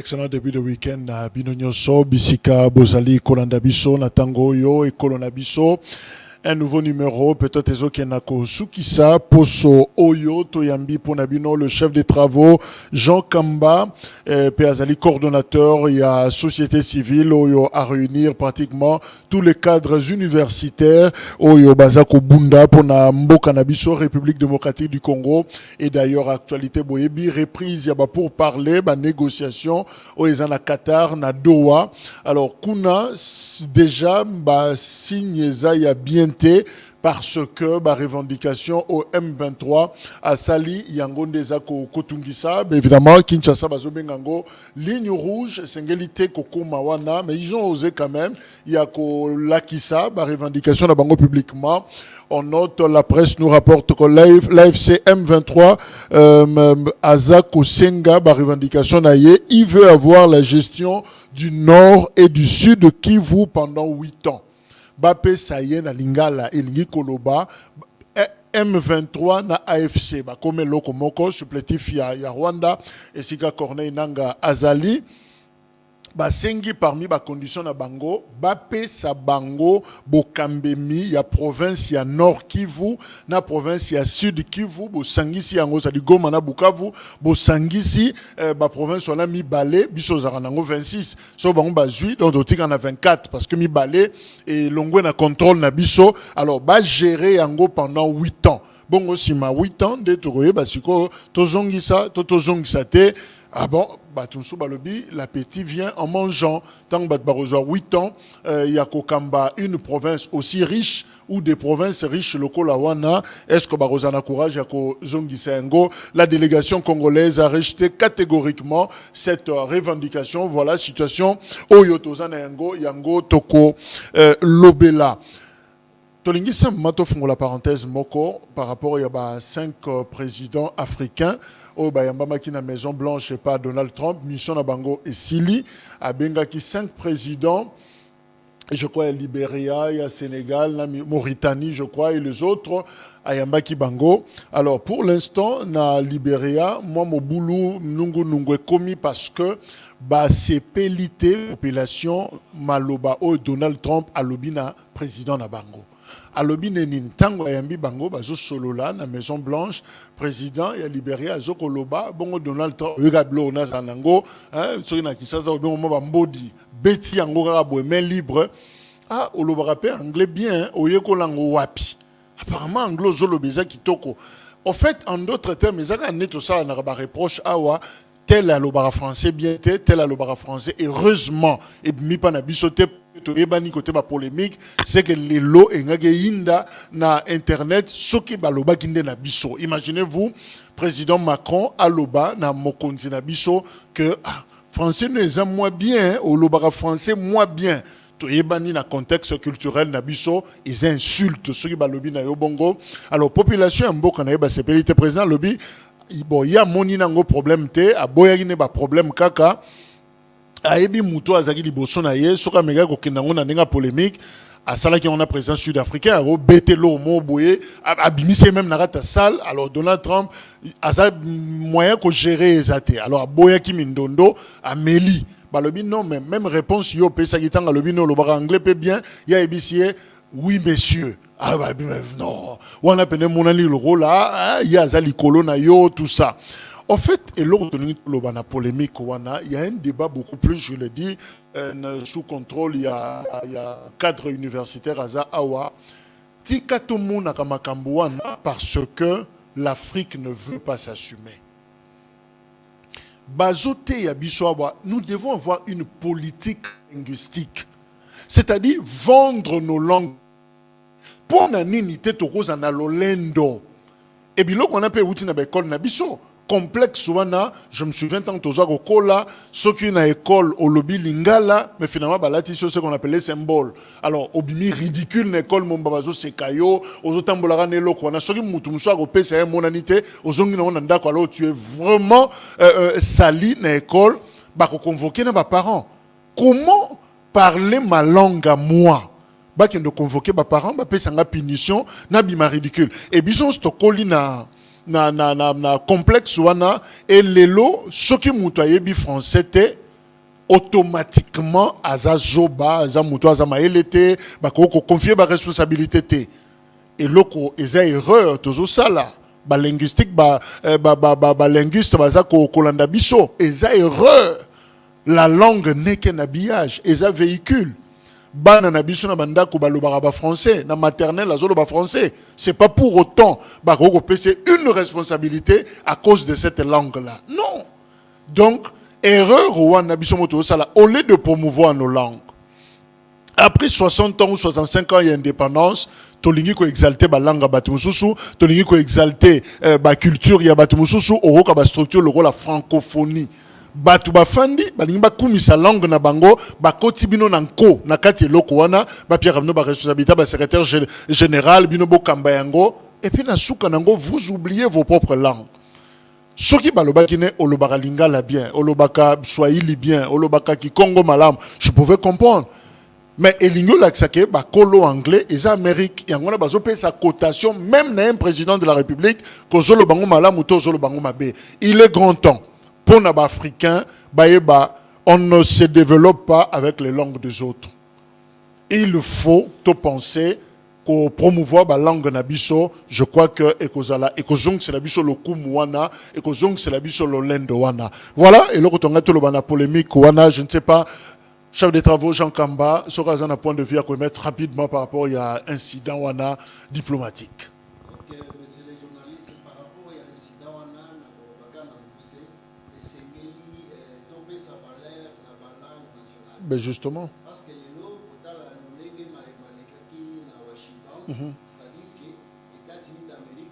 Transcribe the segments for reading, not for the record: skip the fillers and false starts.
Excellent début de week-end na bino nyonso bisika bozali kolanda biso na tango yo et kolona biso. Un nouveau numéro, peut-être ezo kenako sukisa poso oyo toyambi ponabino, le chef des travaux Jean Kamba, Péazali coordonnateur, il y a société civile oyo à réunir pratiquement tous les cadres universitaires oyo bazako bunda pona mboka na biso République démocratique du Congo. Et d'ailleurs actualité boyebi reprise yaba pour parler ba négociation oyo na Qatar na Doha. Alors kuna déjà ba signe za ya bien parce que la revendication au M23 a sali yangonde zako kotungisa évidemment Kinshasa bazobengango ligne rouge singélité koko mawana, mais ils ont osé quand même yako lakisa ba revendication na bango publiquement. On note, la presse nous rapporte que l'AFC M23 Azako Senga ba revendication naie, il veut avoir la gestion du nord et du sud de Kivu pendant 8 ans. Bape Saye na Lingala Elingi Koloba M23 na AFC comme loko moko supplétif ya Rwanda et Sika Corneille Nanga Azali basengi parmi ba conditions na bango bape sa bango bokambemi ya province ya Nord Kivu na province ya Sud Kivu bosangisi yango sa di Goma na Bukavu bosangisi ba province wana mibale biso za nango 26 so bango bazui donc otika na 24 parce que mibale et longwe na contrôle na biso alors ba gérer yango pendant 8 ans bongo sima 8 ans de tokoye basiko tozongisa tozongisa te. Ah bon, Batunsu Balobi, l'appétit vient en mangeant. Tant que Barozo 8 ans, il y a Kokamba, une province aussi riche ou des provinces riches locaux la wana. Est-ce que Barozana Courage, Yako Zongi Sengo, la délégation congolaise a rejeté catégoriquement cette revendication. Voilà, situation Oyotozana Yango Toko Lobela. Tolingisa Mato fongo la parenthèse moko par rapport à 5 présidents africains au bayamba qui na Maison Blanche et pas Donald Trump mission na bango et Sili a benga qui 5 présidents je crois Libéria, il y a Sénégal, la Mauritanie je crois et les autres à Yambaki Bango. Alors pour l'instant na Libéria moi mon boulot nungu est commis parce que c'est pélité population maloba au Donald Trump à l'obina président na bango. Alobi neni tango yambi bango bazo solola na Maison Blanche président ya Libéria azoko loba bongo Donald Trump regablo na zanango soki na Kinshasa bongo mo bambodi beti yango kaka boye main libre oloba rappé anglais bien oyeko lango wapi apparemment anglo zolobeza kitoko en fait en d'autres termes ezaka neto sala na ba reproche awa tel à l'obara français bien tel à l'obara français heureusement et mi pa na bisote ebani côté ba polémique c'est que les lots engage inda na internet soki baloba kinde na biso. Imaginez-vous président Macron aloba na mokonzi na biso que français nous aime moins bien au lobara français moins bien to ebani na contexte culturel na biso ils insultent soki balobi na yo bongo. Alors population mboka na yeba sepelité président lobi bon ya moni nango problème te aboya ne ba problème kaka ayebi muto azaki liboso na ye soka mega ko kinango na ndinga polémique asala qui on a présent sud-africain ro betelo mo boye abimise même na rata salle. Alors Donald Trump asa moyen ko gérer ezate alors aboya ki mindondo ameli balobi non mais même réponse yo pesa kitanga lobi no lo ba anglais peut bien ya ebisie oui monsieur. Alors non on a peine mon ali le rôle là ya za likolo na yo tout ça. En fait, et lors de la polémique, il y a un débat beaucoup plus, je le dis, sous contrôle, il y a cadre universitaire à Awa. Tikatomo Nakamakambouana parce que l'Afrique ne veut pas s'assumer. Bazote Yabiswawa, nous devons avoir une politique linguistique, c'est-à-dire vendre nos langues. Pour nani tete na lolendo. Et bien, on a fait outil na école na biso. Complexe wana, je me souviens tant aux Agokola, ceux qui ont une école au lobby lingala, mais finalement balati sur ce qu'on appelait symbole. Alors obimi ridicule l'école mon babazo sekayo, aux otambolara nelo kwana, ceux qui mutumso agope c'est monanité, aux ongi na onanda quoi, alors tu es vraiment sali na école, bah convoquer na ba parents. Comment parler ma langue à moi? Bah qui ne convoquer ba parents, bah pesanga punition, na bima ridicule. Et bison stokoli na complexe wana et lelo soki muto ayebi français te automatiquement aza zoba aza muto aza maelete bako confier ba responsabilité te et loko eza erreur tozo sala ba linguistique ba linguiste baza ko kolanda biso eza erreur. La langue n'est qu'un habillage eza véhicule. Bana na biso na bandako balobaka ba français na maternelle azolo ba français, c'est pas pour autant bako pese une responsabilité à cause de cette langue là. Non. Donc erreur wana biso moto sala au lieu de promouvoir nos langues. Après 60 ans ou 65 ans d'indépendance, tolingi ko exalter ba langue batu mususu, tolingi ko exalter ba culture ya batu mususu, oroka ba structure loko la francophonie. Batu bafandi balingi bakumisa langue na bango bakoti bino na nko na kati eloko wana ba Pierre Kamino ba responsabilité ba secrétaire général bino bo kamba yango et puis na suka nango vous oubliez vos propres langues. Soki balobaki ne olobaka lingala bien, olobaka swahili bien, olobaka kikongo malam, je pouvais comprendre. Mais elingo laksake ba kolo anglais et Amérique yango na bazo payer sa cotation même na un président de la République ko zolo bango malam ou to zolo bango mabe. Il est grand temps pour les Africains, on ne se développe pas avec les langues des autres. Il faut te penser qu'on promouvoir la langue nabiso. Je crois que ekozong c'est la biso le kumwana, ekozong c'est la biso le lendo wana. Voilà. Et là quand on a tout le bana polémique wana, je ne sais pas. Chef des travaux Jean Kamba, sera un point de vue à connaître rapidement par rapport à incident wana diplomatique. Ben justement. Parce que les lots, c'est-à-dire que les États-Unis d'Amérique,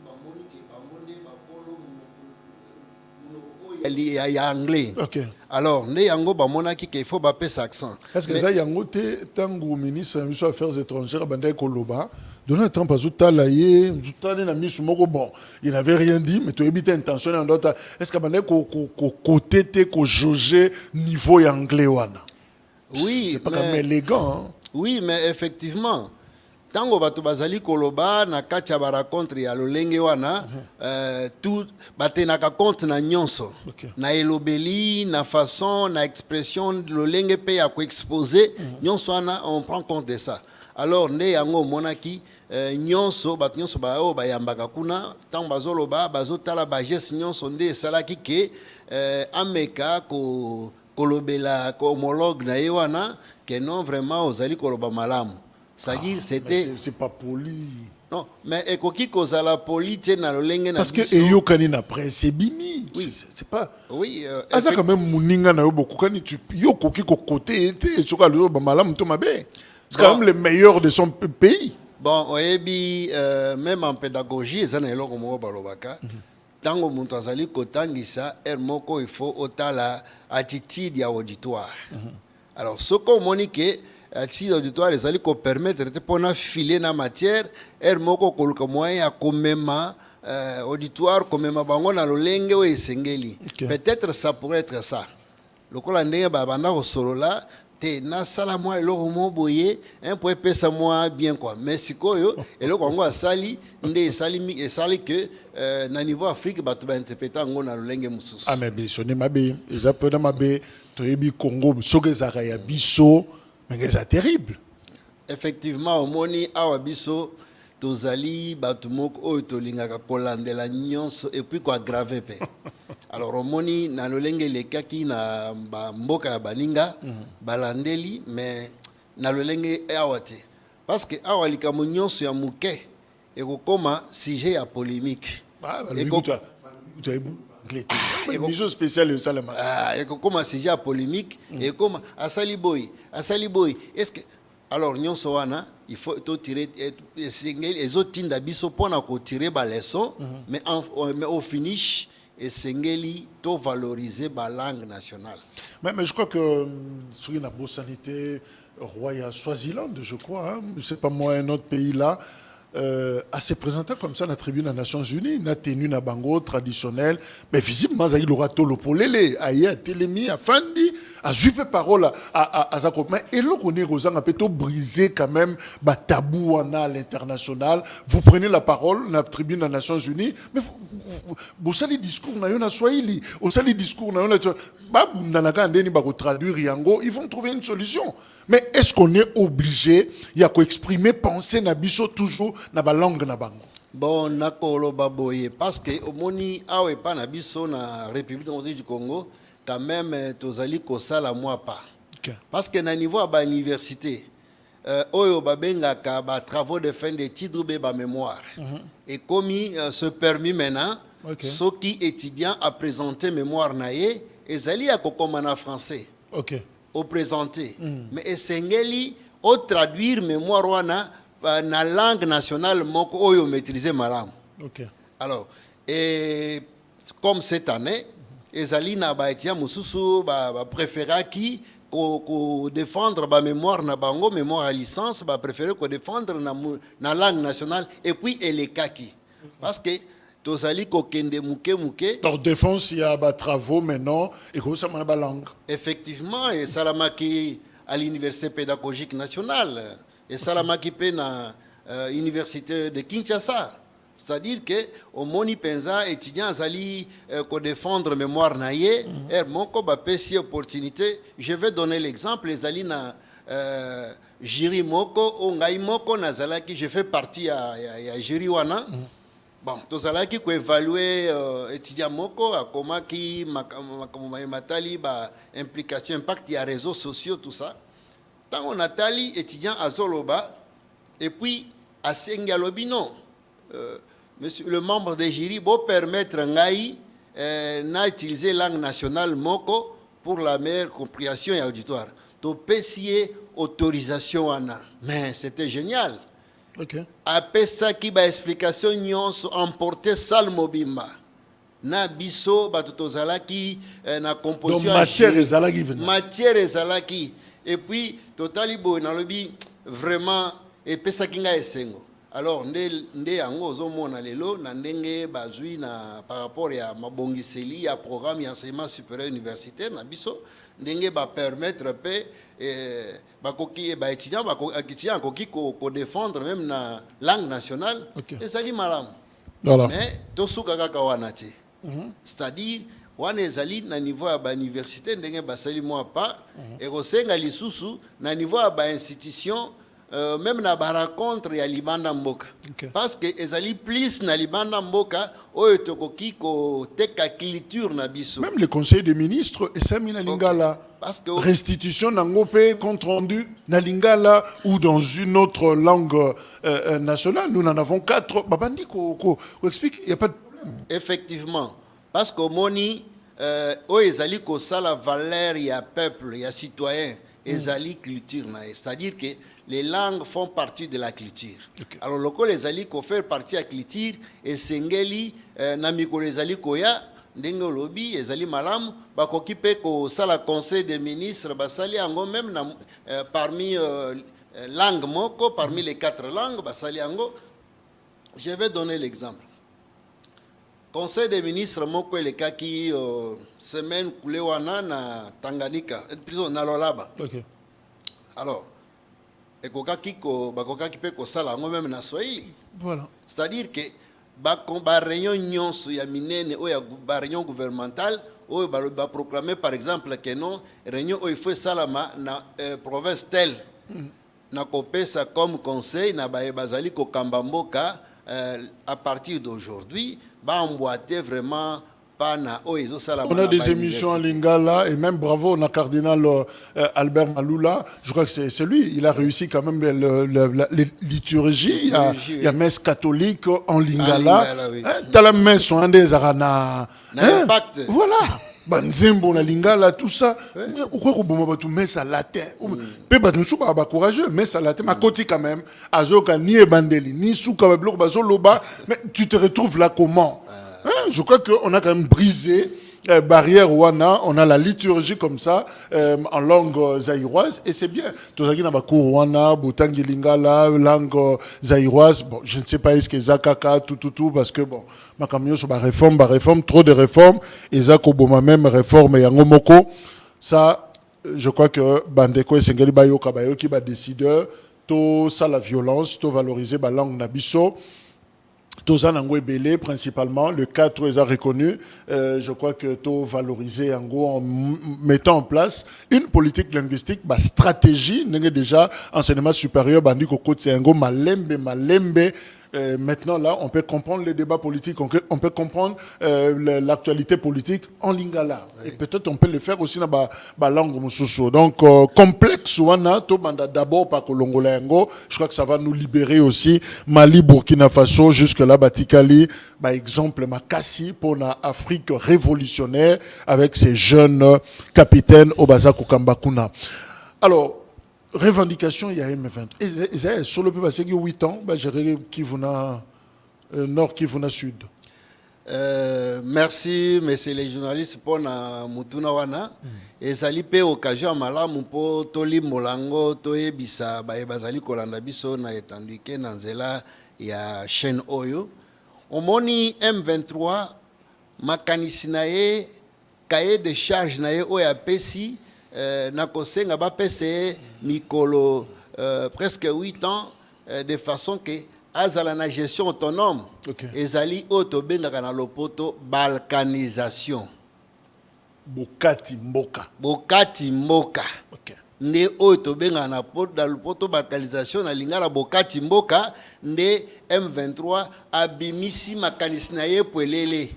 il y a anglais. Okay. Alors, il faut pas faire accent. Est-ce que ça y a un tango ministre des Affaires étrangères, Bandai Koloba, Donald Trump a bon, il n'avait rien dit, mais tu as évité intention en d'autres. Est-ce que Bandai côté ko jauger niveau anglais wana? Oui, c'est pas quand même élégant. Hein? Oui, mais effectivement, tango bato bazali koloba na katia ba rencontre ya lolenge wana tout batenaka compte na nyonso na elobeli na façon na expression lolenge pe ya ko exposer nyonso wana on prend compte de ça. Alors nde yango monaki nyonso bato nyonso ba o ba yambaka kuna tango bazoloba bazotala ba geste nyonso nde salaki ke ameka ko kolobela ko homologue na yewana que non vraiment ozali koloba malamu. C'est-à-dire c'était c'est pas poli. Non, mais ekoki kozala poli te na lolenge na parce que eyokani na presse bimi. Oui, c'est pas. Oui, asa quand même muninga na yo beaucoup quand tu yokoki ko côté était soka lo ba malamu to mabe. C'est quand même le meilleur de son pays. Bon, oyebi même en pédagogie ezana eloko mo balobaka. Tango muntu azali kotangisa moko il faut otala attitude ya auditoire. Alors ce qu'on monique attitude auditoire ezali ko permettre te pona filer na matière moko koluka moyen ya komema auditoire komema bango na lolenge o esengeli. Peut-être ça pourrait être ça. Lokola ndenge ba banda ko solola te na sala moi eloko mo boye pour pesa moi bien quoi mais sikoyo eloko ngo asali nde esali que na niveau Afrique ba to ba interpréter ngo na lolenge mususu ah mais biso ne mabe ezapena mabe to yebi Congo soke zaka ya biso mais c'est terrible effectivement omoni awa biso tozali batu moko oyo tolingaka kolandela nyonso et puis ko aggraver pe alors omoni na lolenge lekaki na mboka ya baninga balandeli mais na lolenge awate parce que awa likambo nyonso ya muke ekokoma sujet ya polémique émission spéciale ekokoma sujet ya polémique ekoma asali boy est-ce que alors nyonso wana il faut tirer les autres tinda biso pona ko tirer ba leçon mais au finish et sengeli to valoriser la langue nationale. Mais je crois que sur une bonne sanité roi à Swaziland, je crois, hein, je sais pas moi un autre pays là, à se présenter comme ça à la tribune des Nations Unies, na tenue na bango traditionnelle, mais visiblement il aura tout le polele, aïe télémi, afandi, a jupe parole à Zako. Mais et là qu'on est Rosan a plutôt brisé quand même bah tabou à l'international. Vous prenez la parole dans la tribune des Nations Unies, mais vous savez le discours na yona Swahili, vous savez le discours na yona bah nanaka ndeni ba traduire yango, ils vont trouver une solution. Mais est-ce qu'on est obligé ya ko exprimer penser na biso toujours na ba langue na bango? Bon, nakolo baboye parce que au moni awe pa na biso na République démocratique du Congo quand même tozali ko sala moi pas. Okay. Parce que na niveau ba université oyo babengaka ba travaux de fin d'études ou ba mémoire. Et comme se permis maintenant ceux qui étudiants à présenter mémoire naie ezali ya kokoma na français. OK. Au présenter. Mais esengeli au traduire mémoire wana na langue nationale moko oyo maîtriser malam. OK. Alors et comme cette année ezali na ba etia mususu ba préféra qui ko défendre ba mémoire na bango mémoire à licence ba préférer ko défendre na langue nationale et puis elekaki parce que tozali ko kende muke leur défense il y a ba travaux maintenant et ko ça na ba langue. Effectivement et salamaki à l'université pédagogique nationale et salamaki pe na université de Kinshasa. C'est-à-dire que au moni penza étudiants zali ko défendre mémoire naie moko ba pesi opportunité. Je vais donner l'exemple les ali na jury moko o ngai moko na zalaki je fais partie ya jury wana. Bon, tozalaki ko évaluer étudiant moko akomaki matali ba implication impact ya réseaux sociaux tout ça. Tant on a tali étudiant azoloba et puis à Sengialobi non. Monsieur le membre de jury beau permettre ngai na utiliser langue nationale moko pour la meilleure compréhension et auditoire. To pesier autorisation ana. Mais c'était génial. OK. Après ça qui ba explication nyonso emporter sal mobimba. Na biso batutozalaki na composition donc matière ezalaki matière ezalaki et puis totali bo na lobi vraiment et pesa kinga esengo. Alors nde yango ozomona lelo na ndenge bazui na par rapport ya mabongiseli ya programme ya enseignement supérieur universitaire na biso ndenge ba permettre pe bakoki ba étudiant bakoki ko défendre même na langue nationale ezali malamu. Voilà. Mais tosuka kaka wana te. C'est-à-dire wana ezali na niveau ya ba université ndenge basali moi pas et kosenga lisusu na niveau ya ba institution même na ba rencontre ya libanda mboka. Parce que ezali plus na libanda mboka oyo tokoki ko teka culture na biso. Même le conseil des ministres et Samina Lingala parce que restitution n'angopé compte rendu na Lingala ou dans une autre langue nationale nous en avons 4 babandi ko explique il y a pas de problème. Effectivement parce que moni oyo ezali ko sala valeur ya peuple ya citoyen ezali culture na c'est-à-dire que les langues font partie de la culture. Alors loko les ali ko faire partie de la culture et sengeli na mikolo ezali koya ndenge lobi ezali malamu bakoki pe ko sala conseil des ministres basali yango même na parmi langue moko parmi les 4 langues basali yango. Je vais donner l'exemple. Conseil des ministres moko le kaki semaine kulewana na Tanganyika prison na Lolaba. OK. Alors ekokaki ko bakokaki pe ko sala ngo même na Swahili. Voilà. C'est-à-dire que ba réunion nyonso ya minene o ya ba réunion gouvernementale o ba proclamer par exemple que non réunion o il faut salama na province telle. Na kopesa comme conseil na ba bazali ko kambamboka à partir d'aujourd'hui ba emboîter vraiment. On a des émissions en Lingala et même bravo, on a cardinal Albert Maloula, je crois que c'est lui, il a réussi quand même la liturgie, il y a messe catholique en Lingala, t'as la messe en des arana, voilà. Banzembo na Lingala tout ça pourquoi ko boma batu messe à latin pe batu souka ba courageux messe à latin ma côté quand même azoka ni ebandeli ni souka ba bloko bazoloba mais tu te retrouves là comment? Je crois qu'on a quand même brisé barrière wana, on a la liturgie comme ça en langue zaïroise et c'est bien. Tozaki na bakour wana, botangi lingala, langue zaïroise. Bon, je ne sais pas est-ce que zakaka tout parce que bon, ma camion sur ba réforme, trop de réformes et zako boma même réforme yango moko. Ça je crois que bandeko esengeli bayoka bayoki ba décideur to ça la violence to valoriser ba langue na biso. Tozan Ango Ebele, principalement, le 4 est reconnu. Je crois que to valoriser Ango en mettant en place une politique linguistique, stratégie, n'est déjà enseignement supérieur, bandi koko Ango malembe. Maintenant, là, on peut comprendre les débats politiques, on peut comprendre l'actualité politique en lingala. Oui. Et peut-être on peut le faire aussi dans la langue mususu. Donc, complexe, d'abord par Kolongolango, je crois que ça va nous libérer aussi. Mali, Burkina Faso, jusque-là, Batikali, par exemple, Makassi, pour l'Afrique révolutionnaire, avec ces jeunes capitaines Obaza Kukambakuna. Alors, revendication, il y a M23. Et sur le peu passé, 8 ans, gérer Kivuna Nord, Kivuna Sud. Merci, messieurs les journalistes, pour la Mutuna Wana. Et ça a été occasion à Malamu pour Toli Molango, Toye Bisa, Bazali Kolanda Biso, na étendu Nanzela, il y a chaîne Oyo. On moni M23, Makanisinae, cahier de charge nae Oya Pesi. Nakosenga ba PCE Mikolo presque 8 ans de façon que azala na gestion autonome. Ezali otobenga na lopoto balkanisation. Bokati Mboka. Nde otobenga na lopoto balkanisation na lingala Bokati Mboka nde M23 abimisi makanisi na ye poelele.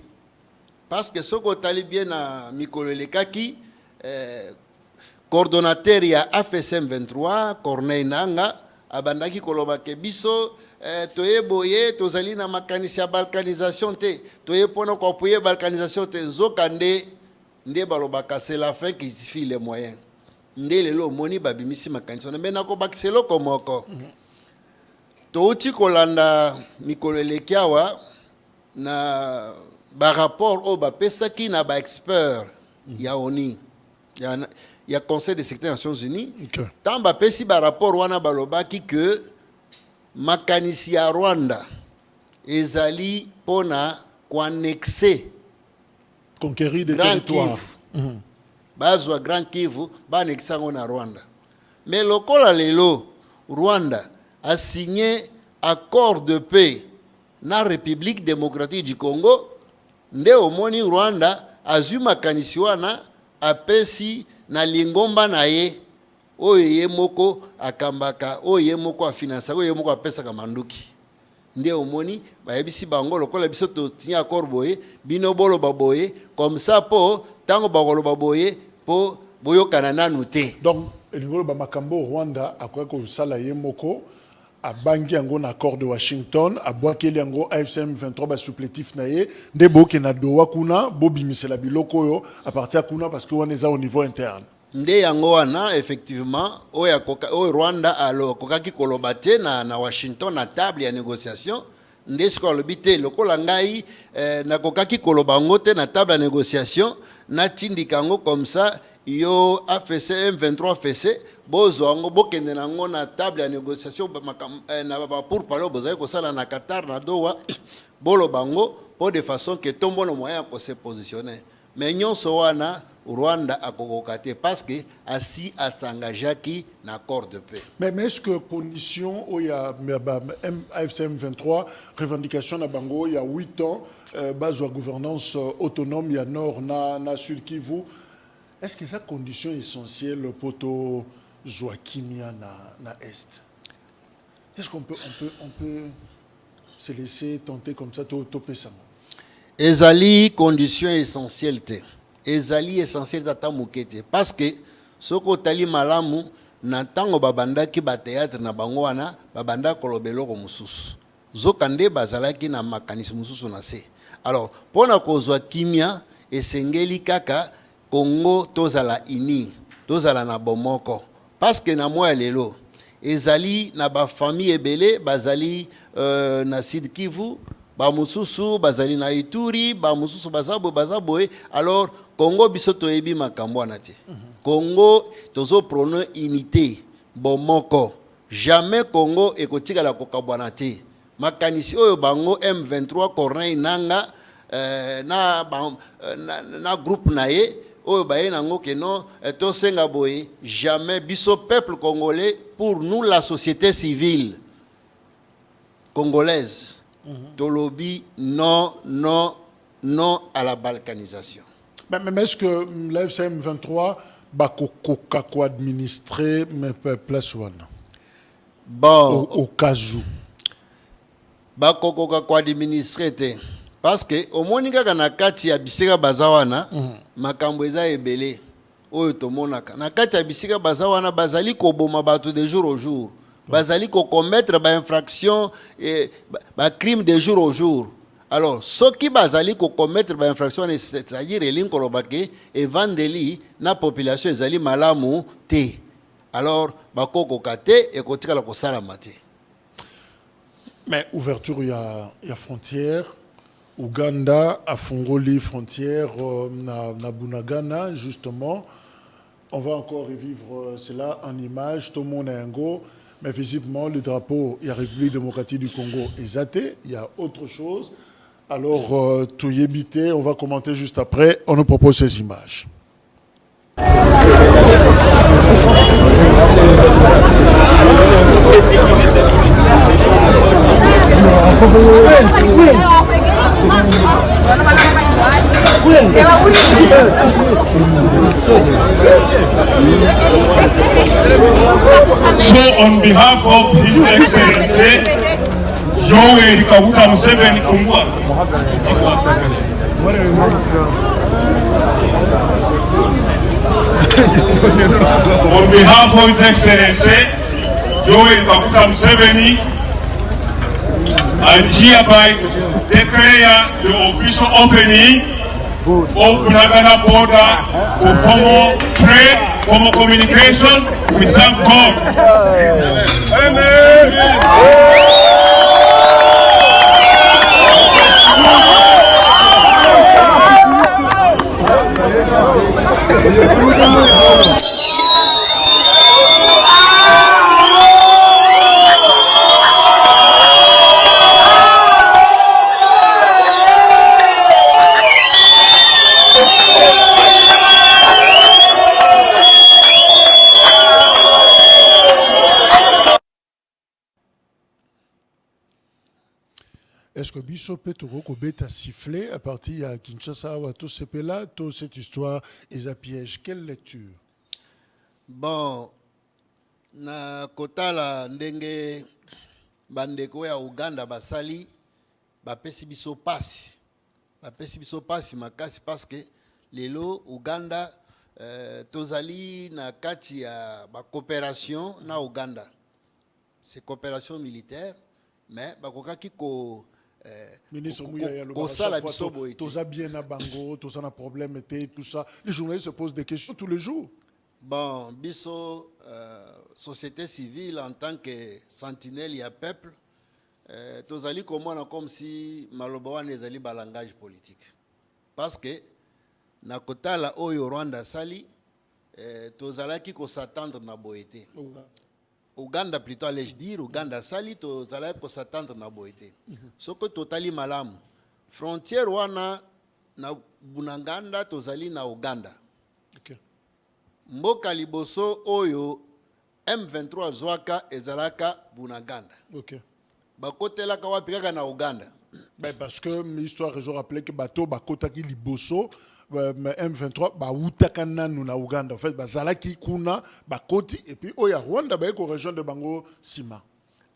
Parce que soko tali bien na Mikolo lekaki coordonnateur ya AFSM 23 Corneille Nanga abandaki koloba ke biso toye boye tozali na makanisi ya balkanisation te toye pona ko apuye balkanisation te nzoka nde balobaka c'est la fin qui justifie les moyens nde lelo moni babimisi makanisi mais nako bakiselo komoko to uti kolanda mikolo lekiawa na ba rapport o ba pesaki na ba expert ya ONU il y a Conseil de sécurité des Nations Unies. Tant ba pesi ba rapport wana balobaki que makanisi ya Rwanda ezali pona annexer conquérir des territoires. Bazwa Grand Kivu ba annexer na Rwanda. Mais lokola lelo Rwanda a signé accord de paix na République démocratique du Congo nde omoni Rwanda azui makanisi wana apesi na lingomba na ye oyo ye moko akambaka oyo ye moko afinansa oyo ye moko apesaka manduki nde omoni bayebisi bango lokola biso totinya accord boye bino boloba boye comme ça po tango bakoloba boye po boyokana nanu te. Donc elingolo ba makambo Rwanda akoya kosala ye moko abangi yango na accord de Washington abwakeli yango AFSM 23 ba supplétif na ye nde boke na dowa kuna bobimisela biloko yo à partir kuna parce que on est au niveau interne nde yango wana effectivement oyo Rwanda alo kokaki kolobate na Washington na table ya négociation nde siko lobi te lokola ngai na kokaki koloba ngo te na table ya négociation na tindika ngo comme ça yo AFSM 23 fc bozo ngo bokende nango na table ya négociation na pour parler bozali kosala na Qatar na Doha bolo bango pour de façon que tombo no moyen ko se positionner mais nyonso wana Rwanda a kokokate parce que asi a s'engagé qui na accord de paix. Mais est-ce que condition où il y a AFSM 23 revendication na bango il y a 8 ans base de gouvernance autonome il y a nord na sud Kivu. Est-ce que ça condition essentielle pour Joachimia na est? Est-ce qu'on peut se laisser tenter comme ça to pesa? Ezali condition essentielle te. Ezali essentiel data mukete parce que soko tali malamu na tango babanda ki ba théâtre na bango wana babanda kolobelo ko mususu zokande bazalaki na makanisi mususu na se. Alors pona kozwa kimia esengeli kaka Congo tozala ini tozala na bomoko parce que na moya lelo ezali na ba famille ebele bazali na Sud Kivu ba mususu bazali na Ituri ba mususu bazabo alors Congo biso toyebi makambo wana te. Congo tozo prôner unité bomoko jamais Congo ekotika la kokabwana te makanisi oyo bango M23 Corneille Nanga na groupe na ye oyo baye nango ke non to senga boye jamais biso peuple congolais pour nous la société civile congolaise tolobi non non non à la balkanisation. Mais est-ce que la FCM 23 va administrer place one bon au cas où ba administrer te parce que au moni kaka na kati ya bisika bazawana makambo eza ebele oyo tomonaka na kati ya bisika bazawana bazali koboma bato de jour au jour bazali ko commettre ba infraction et ba crime de jour au jour. Alors, ceux qui bazali ko commettre ba infraction, c'est-à-dire elin kolobake et vandeli na population ezali malamu te. Alors, bako kate et kotika la kosala mate. Mais ouverture il y a frontière. Ouganda a fongoli frontière na Bunagana justement. On va encore revivre cela en image. Tout le monde est un go. Mais visiblement, le drapeau, il y a République démocratique du Congo est zaté. Il y a autre chose. Alors, tout y habité, on va commenter juste après. On nous propose ces images. So, on behalf of His Excellency, Yoweri Kaguta Museveni Kungwa, on behalf of His Excellency, Yoweri Kaguta Museveni, I hereby declare the official opening of Bunagana border for formal trade, formal communication. We thank God. Amen. Est-ce que Biso peut te siffler à partir de Kinshasa ou à tout ce là, toute cette histoire est un piège? Quelle lecture? Bon, na kotala ndenge bandeko ya Uganda basali bapesi biso pasi makasi parce que lelo Uganda tozali na kati ya ba coopération na Uganda, c'est coopération militaire mais bakokaki ko ministre Mouya tous bien à Bango, tous un problème et tout ça. Les journalistes se posent des questions tous les jours. Bon, biso société civile en tant que sentinelle ya peuple, tozali komona comme si maloba wana ezali ba langage politique. Parce que na kotala oyo Rwanda sali, tozalaki ko s'attendre na boété. Uganda plutôt allais-je dire, Uganda sali tozalaki ko s'attendre na boété. Soko totali malamu. Frontière wana na Bunagana tozali na Uganda. Okay. Mboka liboso oyo M23 zwaka ezalaka Bunagana. Okay. Bakotelaka wapi kaka na Uganda. Ben parce que l'histoire réseau rappelé que bateau bakotaki liboso M23 ba utakana na Uganda en fait bazalaki kuna bakoti et puis oya Rwanda ba ko région de Bango Sima.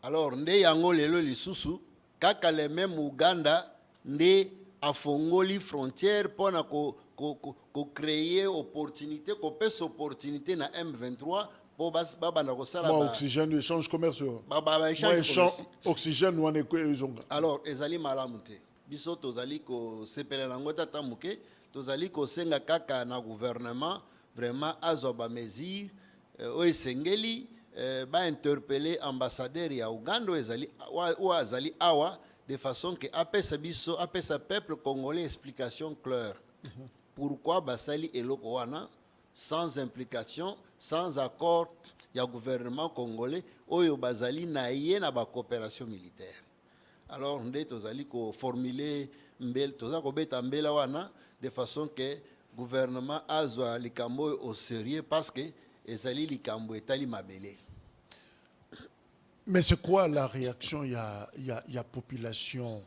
Alors nde yango lelo lisusu kaka le même Uganda nde afongoli frontière pona ko créer opportunité ko pesa opportunité na M23 pour babanda ko sala ba oxygène échange commerciaux. Ba échange oxygène wana ko ezonga. Alors ezali malamu te biso tozali ko sepela ngo tata muke tozali ko senga kaka na gouvernement vraiment azo ba mesure o esengeli ba interpeller ambassadeur ya Uganda ezali ou azali awa de façon que apesa biso apesa peuple congolais explication claire. Pourquoi basali eloko wana sans implication, sans accord ya gouvernement congolais oyo bazali na ye na ba coopération militaire. Alors nde tozali ko formuler mbel toza ko beta mbela wana de façon que gouvernement azwa likambo au sérieux parce que ezali likambo etali mabele. Mais c'est quoi la réaction? Il y a population.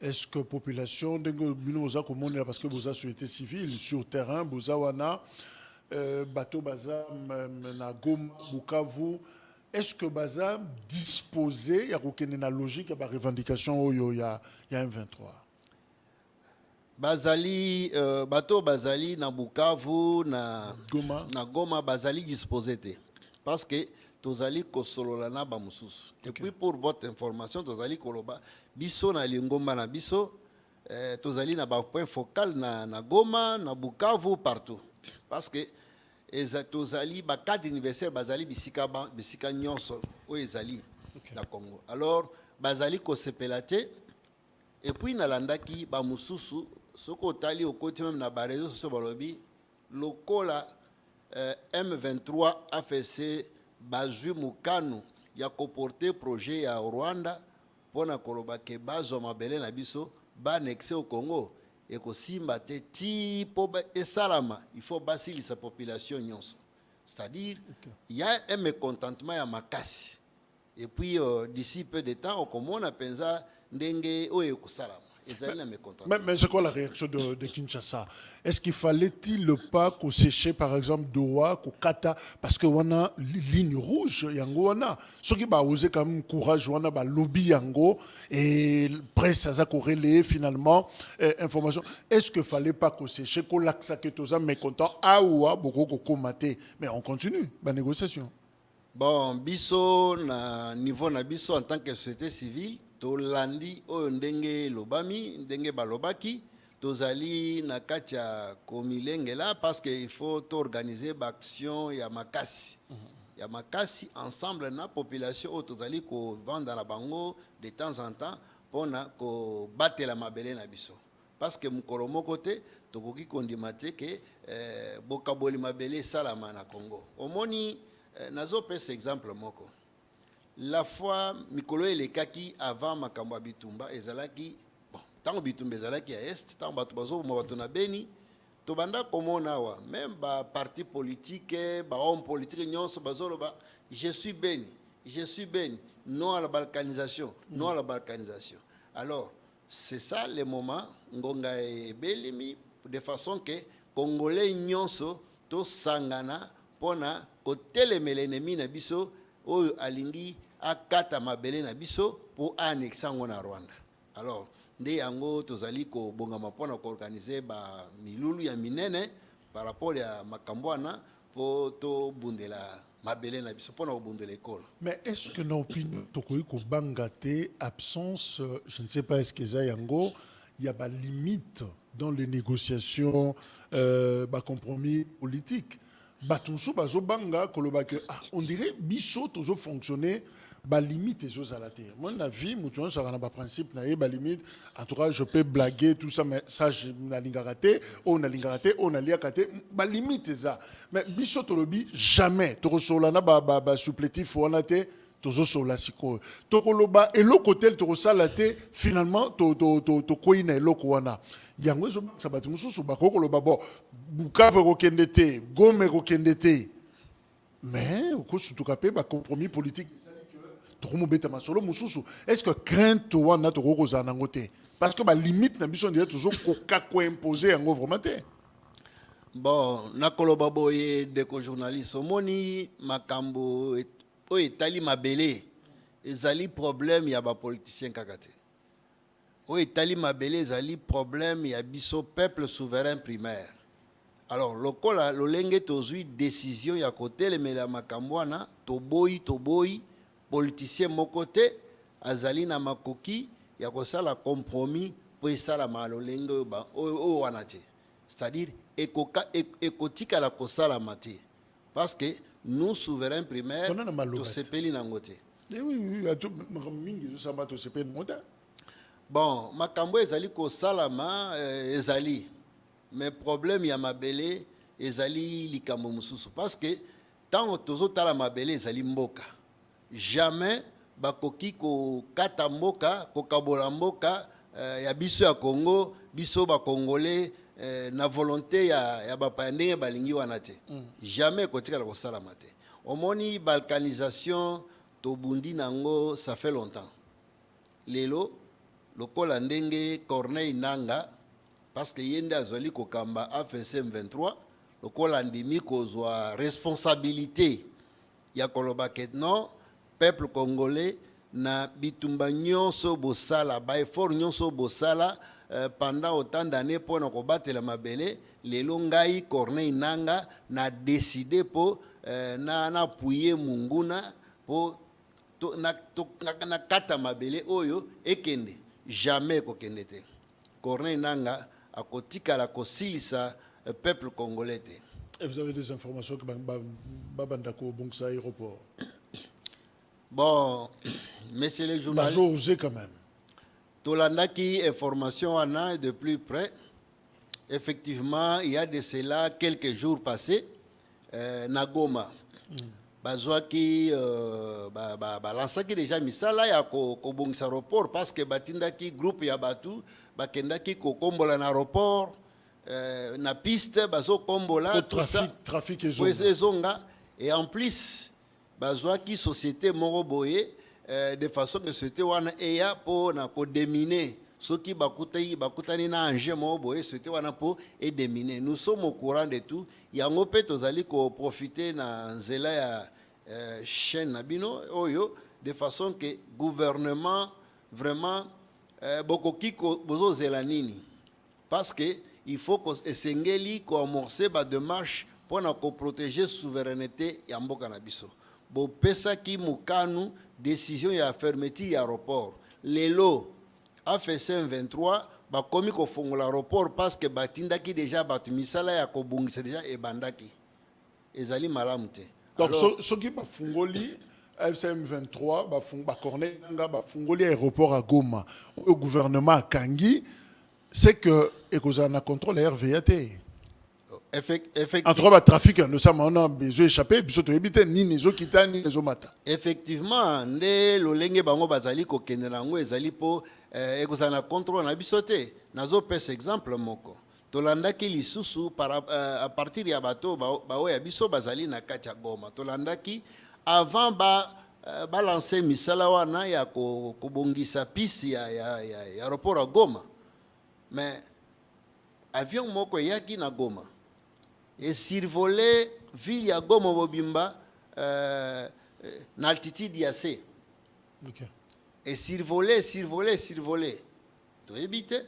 Est-ce que population, parce que vous avez société civile sur terrain, vous avez bateau baza na Goma, Bukavu. Est-ce que baza disposé, il y a aucune logique, il y a revendication, il y a un 23? Bazali bateau bazali na Bukavu na Goma bazali disposé te parce que tozali kosolola na ba mususu. Et puis pour votre information tozali koloba biso na lingomba na biso tozali na ba point focal na Goma na Bukavu partout parce que tozali ba cadre universitaire bazali bisika nyonso o ezali na Congo. Alors bazali kosepela te et puis nalandaki ba mususu soko tali au côté même na ba réseaux sociaux balobi lokola M23 AFC bazui mukanu ya koporter projet ya Rwanda pona koloba ke bazo mabele na biso ba nexe au Congo et ko simba te ti po esalama il faut basili sa population nyonso, c'est-à-dire il y a un mécontentement ya makasi et puis d'ici peu de temps on komona penza ndenge oyo kosalama. Mais c'est quoi la réaction de Kinshasa? Est-ce qu'il fallait-il pas qu'on séche par exemple Doha, qu'on kata, parce que on a ligne rouge, yango on a. Ceux qui ont osé quand même courage, on a ba lobby yango et presse ça corrélé finalement information. Est-ce qu'il fallait pas qu'on séche, qu'on l'accès tous ça mécontent ah ou ah beaucoup qu'on maté, mais on continue la négociation. Bon, biso na niveau na biso en tant que société civile. Tolandi oyo ndenge lobami ndenge balobaki tozali na kati ya komilengela parce que il faut organiser action ya makasi ya makasi ensemble na population oyo tozali ko vendre na bango de temps en temps pona ko batela mabele na biso parce que mukolo moko te tokoki kondima te ke bokaboli mabele salama na Congo. Omoni nazo pesa exemple moko. La fois mikolo elekaki avant makambo bitumba ezalaki bon tango bitumba ezalaki à est tango bato bazo mo bato na Beni to banda komona wa même ba parti politique ba homme politique nyonso bazoloba je suis Beni non à la balkanisation non à la balkanisation. Alors c'est ça le moment ngonga e belimi de façon que congolais nyonso to sangana pona ko telemela ennemi na biso oyo alingi akata mabele na biso pour annexer na Rwanda. Alors nde yango tozali ko bongama pona ko organiser ba milulu ya minene par rapport ya makambwana pour to bundela mabele na biso pona ko bundela école. Mais est-ce que nos opinions tokoyi ko bangate absence je ne sais pas est-ce que ça yango il y a ba limite dans les négociations ba compromis politique. Batunso bazo banga koloba que on dirait biso tozo fonctionner ba limite ezo zalate. Mon avis mutuon ça na ba principe na ba limite en tout cas je peux blaguer tout ça mais ça je na lingaraté on a lingaraté on a liakate ba limite ça mais biso tolobi jamais to solana ba supplétif on a te tozo sola siko to koloba et le côté to salate finalement to koina eloko wana yango ezo ça batu mususu ba koloba bon Bukavu kokende te Goma kokende te mais au surtout capé ba compromis politique est-ce que crainte toi na toko za nangote parce que ba limite na biso ndiye toujours ko imposer en vraiment te. Bon nakoloba boye de ko journaliste omoni makambo o etali mabele ezali problème ya ba politicien kakate o etali mabele ezali problème ya biso peuple souverain primaire. Alors lokola lolenge tozui décision ya côté le mela makambwana toboyi politicien mokote azali na makoki ya kosala compromis pour esala malolenge ba o wanate, c'est-à-dire ekotika la kosala mate parce que nous souverains primaires to sepeli nangote. Oui atu mingi zo samba to sepeli mota. Bon makambo ezali kosalama ezali mais problème ya mabele ezali likambo mususu parce que tant tozo tala mabele ezali mboka jamais bakoki ko kata mboka ko kabola mboka ya biso ya Congo biso ba congolais na volonté ya bapaya ndenge balingi wana te. Jamais kotikala kosalama te. Omoni balkanisation tobundi nango ça fait longtemps. Lelo lokola ndenge Corneille Nanga parce que yende azali kokamba AFSM 23 lokola ndimi kozwa responsabilité ya koloba ke non peuple congolais na bitumba nyonso bosala ba effort nyonso bosala pendant autant d'années pour na kobatela mabele lelo ngai Corneille Nanga na décidé po na puye munguna po na kata mabele oyo ekende jamais kokende te. Corneille Nanga a kotikala kosilisa peuple congolais te. Et vous avez des informations que Babandako Bongsa aéroport? Bon, messieurs les journalistes, Nazo osé quand même. Tolandaki information en de plus près. Effectivement, il y a de cela quelques jours passés, Nagoma. Bazwaki lancaki déjà misala ya ko bongisa aéroport parce que batindaki groupe ya batu bakendaki ko kombola na aéroport na piste bazo kombola tout ça trafic ezonga et en plus bazwaki société moko boye de façon que société wana eya po na ko déminer soki bakutani na enjeu moko boye société wana po et déminer. Nous sommes au courant de tout. Yango pe tozali ko profiter na nzela ya chaîne nabino oyo de façon que gouvernement vraiment bokoki ko bozo zela nini parce que il faut que esengeli ko amorcer ba démarche pour na ko protéger souveraineté ya mboka na biso. Bo pesa ki mukanu décision ya fermeture ya aéroport lelo AFSM 23 bakomi ko fongola aéroport parce que batindaki déjà batu misala ya ko bungisa déjà ebandaki ezali malamu te. Donc ce qui bafungoli AFSM 23 ba Corneille Nanga bafungoli aéroport à Goma au gouvernement Kangi c'est que ekozana contrôle RVAT. Entre le trafic, nous avons besoin d'échapper, puis surtout éviter ni les autres qui t'ont ni les autres. Effectivement, ne lolenge bango bazali ko kende nango ezali po ekozana contrôle na bisote. Nazo pes exemple moko. Tolandaki lisusu à partir ya bato ba ya biso bazali na kati ya Goma. Tolandaki avant ba lancer misala wana ya ko bongisa pisi ya aéroport à Goma. Mais avion moko yaki na Goma. Et survoler ville ya Goma Bobimba na altitude ya C. Okay. Et survoler. To éviter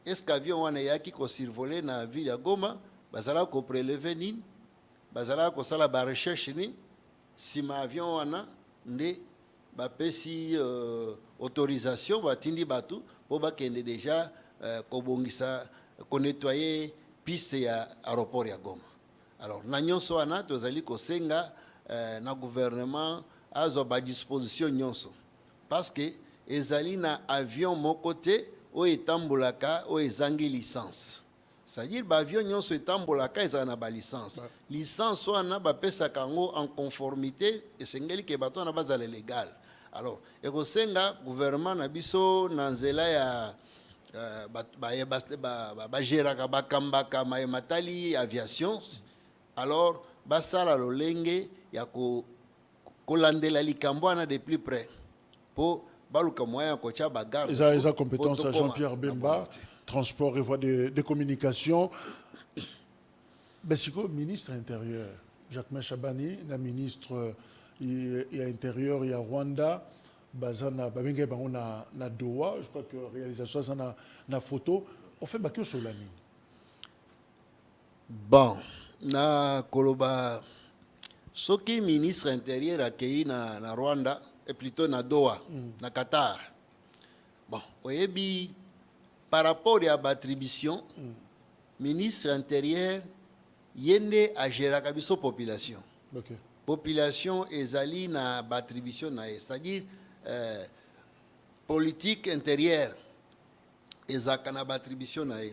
est-ce qu'avion wana yaki ko survoler na ville ya Goma, bazala ko prélever nini, bazala ko sala ba recherche nini, si ma avion wana nde ba pesi autorisation batindi batu po ba kende déjà ko bongisa ko nettoyer piste ya aéroport ya Goma. Alors na nyonso wana tozali ko senga na gouvernement azo ba disposition nyonso parce que ezali na avion moko te o etambolaka o ezangi licence. C'est-à-dire ba avion nyonso etambolaka ezala na ba licence. Licence wana ba pesa kango en conformité esengeli ke bato na bazala légal. Alors eko senga gouvernement na biso na nzela ya bagéraka bakambaka matali aviation alors basala lolenge ya kolandela likambo wana de plus près po baluka moyen ko tia bagarde eza compétence à Jean-Pierre Bemba transport et voies de communication Besiko ministre intérieur Jacques Chabani la ministre et intérieur ya Rwanda bazana babenge bango na Doha je crois que réalisation ça na photo on fait bakio solani bon na koloba soki ministre intérieur accueilli na Rwanda et plutôt na Doha na Qatar bon oyebi par rapport à l'attribution ministre intérieur yende a gérer kabiso population okay. Population ezali na attribution na c'est-à-dire politique intérieure ezaka na attribution na ye.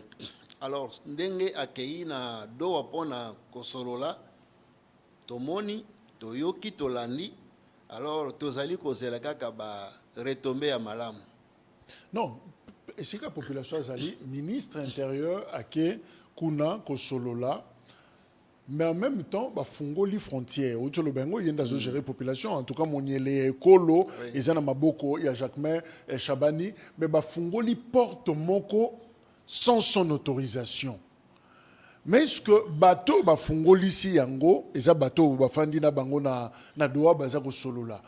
Alors ndenge akei na Doha pona kosolola tomoni toyoki tolandi alors tozali kozela kaka ba retomber ya malamu non. Et c'est que la population azali ministre intérieur a que kuna kosolola mais en même temps bafungoli frontière oto lo bengo yenda zo gérer population en tout cas moniele ekolo ezana maboko ya Jacquemain Chabani mais bafungoli porte moko sans son autorisation. Mais est-ce que bateau bafungoli si yango eza bateau bafandi na bango na doa baza ko solola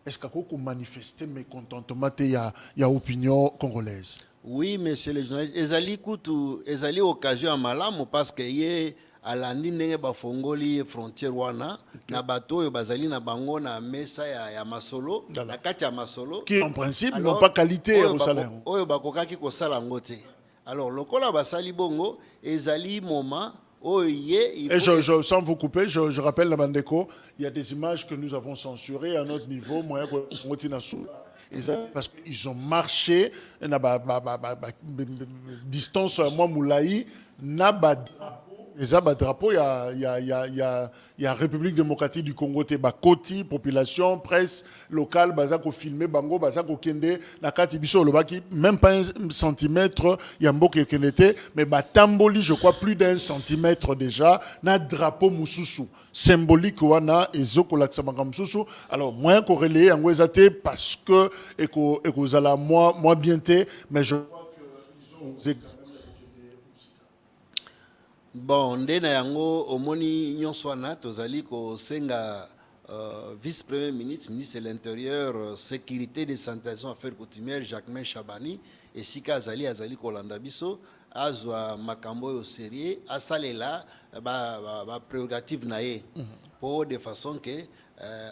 est-ce que ko manifester mécontentement te ya opinion congolaise? Oui, monsieur le journaliste, ezali occasion à malamu parce que yé alandi ndenge bafongoli frontière wana na bateau oyo bazali na bango na mesa ya masolo na kati ya masolo qui en principe n'ont pas qualité au salaire oyo bakokaki kosala ngo te. Alors lokola basali bongo ezali moment oye et sans vous couper je rappelle la bandeko il y a des images que nous avons censurées à notre niveau moyen parce qu'ils ont marché na distance moi moulaï na les drapeaux il y a République démocratique du Congo te bakoti population presse locale bazako filmer bango bazako kende na kati biso lobaki même pas 1 centimètre ya mboka kenete mais batamboli je crois plus d'1 centimètre déjà na drapeau mususu symbolique wana ezoko laksa banga mususu. Alors moyen corrélé yango ezate parce que eko zala moi bien te mais je crois que ils ont osé. Bon, ndena yango omoni nyonso wana tozali ko senga vice-premier ministre de l'Intérieur, sécurité, décentralisation, affaires coutumières Jacquemain Chabani et sika azali kolanda biso azwa makambo au sérieux asalela ba prérogative nae pour de façon que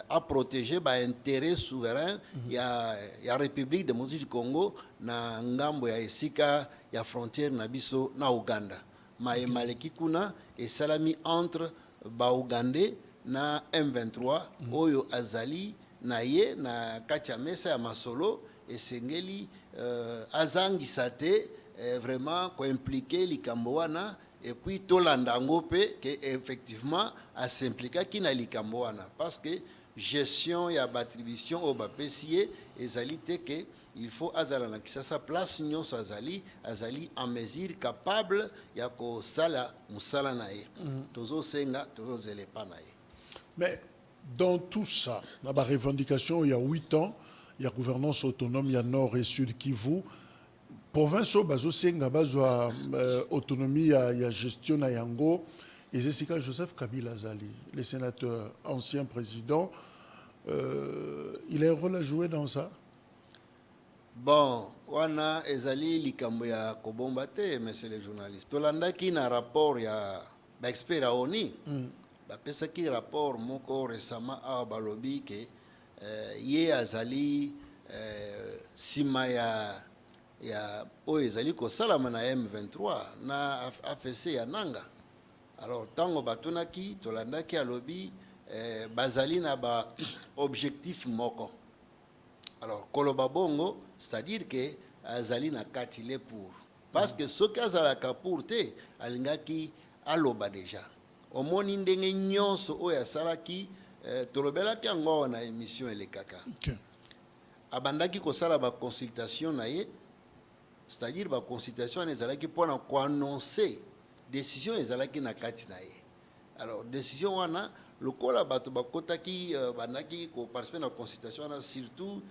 à protéger ba intérêt souverain ya République démocratique du Congo na ngambo ya esika ya frontière na biso na Uganda. Maleki kuna et salami entre Baougandais na M23 oyo azali na ye na katia mesa ya masolo et sengeli azangisa te vraiment ko impliquer likambo wana et puis tolanda ngo pe que effectivement a s'impliquer ki na likambo wana parce que gestion ya attribution au bapesier ezali te que il faut azala na kisasa place nyonso azali en mesure capable ya ko sala musala na ye tozo senga tozo zelepa na ye. Mais dans tout ça na ba revendication il y a 8 ans il y a gouvernance autonome il y a nord et sud Kivu province bazo senga bazwa autonomie ya gestion na yango et c'est Joseph Kabila Azali le sénateur ancien président il a un rôle à jouer dans ça. Bon, wana ezali likambo ya kobomba te monsieur le journaliste. Tolandaki na rapport ya ba expert a ONU. Ba pesa ki rapport moko récemment a balobi ke ye azali sima ya oyo ezali ko salama na M23 na AFC ya nanga. Alors tango batunaki tolandaki alobi bazali na ba objectif moko. Alors, koloba bongo, c'est-à-dire que azali na katile pour. Parce que ce qu'azalaka pour te, alingaki aloba déjà. Omoni ndenge nyonso oya salaki, tolobelaki yango na émission ele kaka. Abandaki kosala ba consultation na ye, c'est-à-dire ba consultation ezalaki pona ko annoncer décision ezalaki na kati na ye. Alors, décision wana lokola bato bakotaki bandaki ko participer na consultation na surtout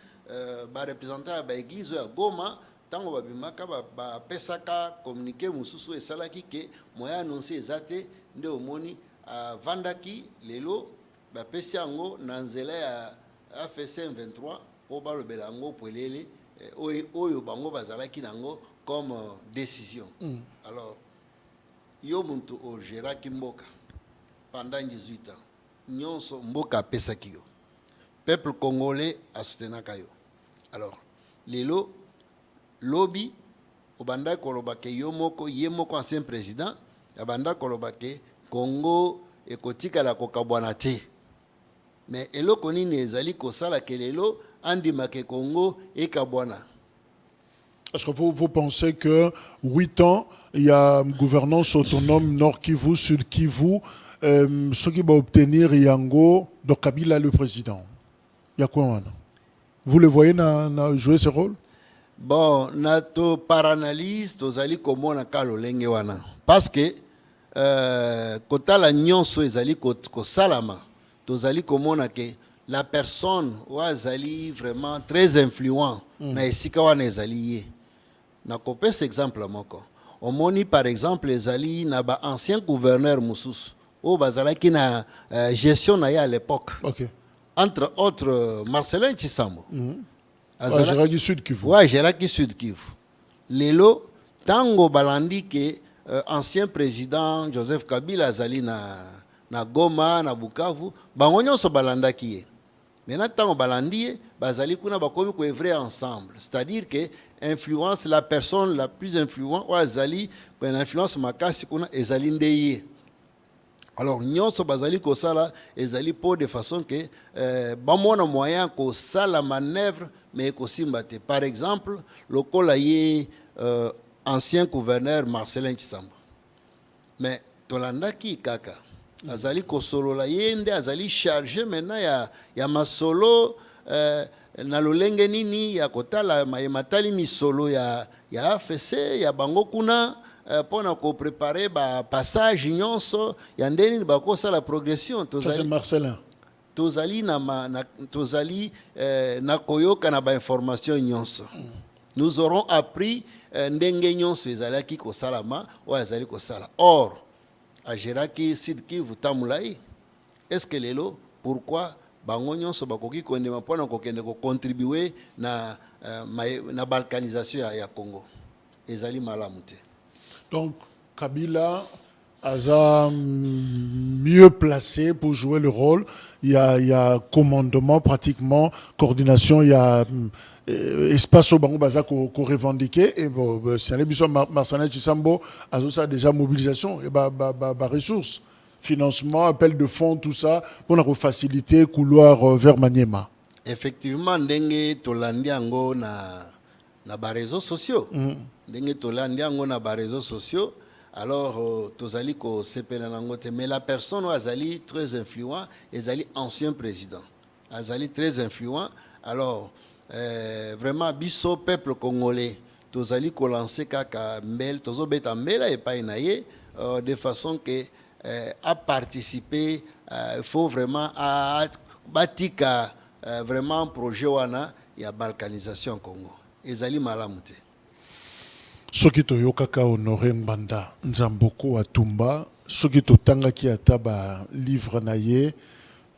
ba représentant ba église ya Goma tango babimaka ba pesaka communiquer mususu esalaki ke moya annoncer ezate nde omoni vandaki lelo ba pesi yango na nzela ya AFC 23 po balobela yango polele oyo bango bazalaki nango comme décision. Alors yo muntu o geraki mboka pendant 18 ans nyonso mboka pesaki yo peuple congolais a soutenaka yo. Alors lelo lobby obanda koloba ke yo moko ye moko ancien président abanda koloba ke Congo ekotika la kokabwana te mais eloko nini ezali kosala ke lelo andima ke Congo ekabwana. Est-ce que vous pensez que 8 ans il y a une gouvernance autonome Nord Kivu, Sud Kivu, ce qui va obtenir Yango, donc Kabila le président. Il y a quoi? Vous le voyez jouer ce rôle? Bon, nato par analyse, tozali komona kalo lenge wana. Parce que kotala nyonso ezali kosalama tozali komona ke la personne oazali vraiment très influent na esika wana ezali ye nakopesa exemple moko omoni par exemple ezali na ba ancien gouverneur mosusu oyo bazalaki na gestion na ye à l'époque entre autres Marcelin Tshisambo azalaki Sud Kivu azalaki Sud Kivu lelo tango balandi ke ancien président Joseph Kabila azali na Goma na Bukavu bango nyonso balandaki ye maintenant tango balandi ye bazali kuna bakomi ko œuvrer ensemble c'est-à-dire que influence la personne la plus influente ou azali une influence makasi kuna ezali ndeye alors nyonso bazali ko sala ezali pour de façon que bamona moyen ko sala manœuvre mais ko simbate par exemple lokola ye ancien gouverneur Marcelin Tshisambo mais tolandaki kaka azali kosolola yende azali chargé maintenant ya masolo na lolenge nini ya kotala matali misolo ya AFC ya bango kuna pona ko préparer ba passage nyonso ya ndeni bakosala progression tozali Marcelin tozali tozali na koyoka na ba information nyonso nous aurons appris ndenge nyonso ezalaki kosalama o ezali kosala or ageraki Sud Kivu tamulai est-ce que lelo pourquoi bango nyonso bakoki kondema mpona kokende kocontribuer na balkanisation ya Congo ezali malamu te donc Kabila a mieux placé pour jouer le rôle. Il y a commandement pratiquement, coordination, il y a espace au bango baza ko revendiquer et bon c'est les bisous Marcelin Tshisambo a ça déjà mobilisation et ressources, financement, appel de fonds, tout ça pour la faciliter couloir vers Maniema. Effectivement ndenge tolandi yango na ba réseaux sociaux. Ndenge tolandi yango na ba réseaux sociaux. Alors tozali ko sepela nango te mais la personne azali très influent, ezali ancien président. Azali très influent. Alors vraiment biso peuple congolais tozali ko lancer kaka mbel tozo beta mbela et pas naye de façon que à participer il faut vraiment à batika vraiment projet wana ya balkanisation Congo ezali malamu te. Soki toyokaka Honoré Mbanda Nzamboko Atumba soki totangaki ata ba livre naye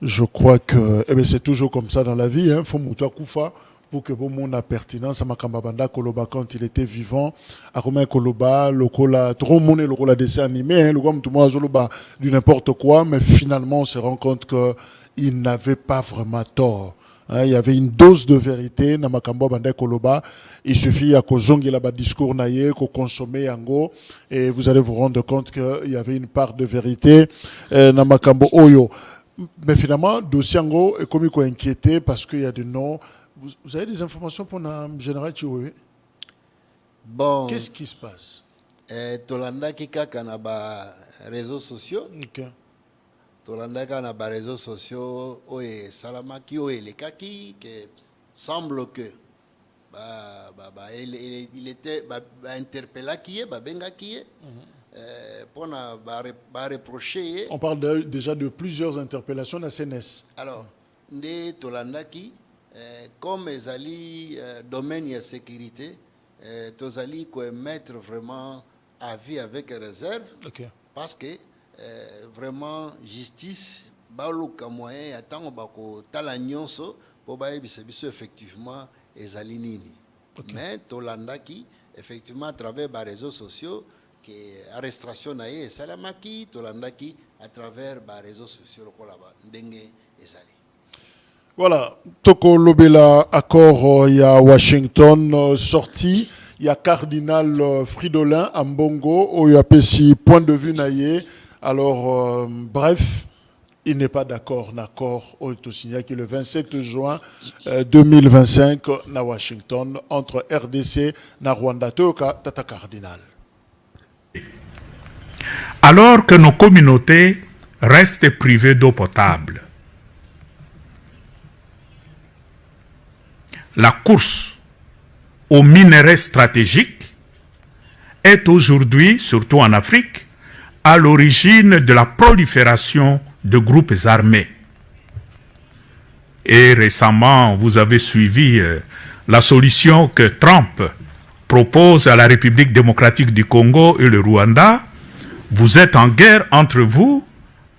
je crois que c'est toujours comme ça dans la vie hein faut muto akufa pour que bon monde a pertinence à Makamba Banda Koloba quand il était vivant à comment Koloba lokola trop monde lokola dessin animé hein le comme tout le monde du n'importe quoi mais finalement on se rend compte que il n'avait pas vraiment tort. Il y avait une dose de vérité na makambo banda Koloba. Il suffit à kozongi la discours naye ko consommer yango et vous allez vous rendre compte qu'il y avait une part de vérité na makambo oyo. Mais finalement dossier yango est comme inquiété parce qu'il y a des noms. Vous avez des informations pour le général Chiwewe? Bon. Qu'est-ce qui se passe? Tolanda ki kaka na ba réseaux sociaux. Okay. Tolandaka na ba réseaux sociaux oye salamaki oye lekaki que semble que il était interpellé qui est benga qui est pour na ba reprocher. On parle déjà de plusieurs interpellations à CNS. Alors ndé tolandaki comme ezali domaine de sécurité tozali ko mettre vraiment avis avec réserve. Okay. Parce que vraiment justice baluka moyen atango bako tala nyonso po ba biso effectivement ezali nini. Mais tolandaki effectivement à travers les réseaux sociaux que arrestation na ye salamaki tolandaki à travers les réseaux sociaux lokola ba ndenge ezali. Voilà, Toko Lobela accord il y a Washington sorti, il y a cardinal Fridolin Ambongo où il y a petit point de vue naïe. Alors bref, il n'est pas d'accord au signé qui le 27 juin 2025 à Washington entre RDC et Rwanda. Tata cardinal. Alors que nos communautés restent privées d'eau potable, la course aux minerais stratégiques est aujourd'hui, surtout en Afrique, à l'origine de la prolifération de groupes armés. Et récemment, vous avez suivi la solution que Trump propose à la République démocratique du Congo et le Rwanda. Vous êtes en guerre entre vous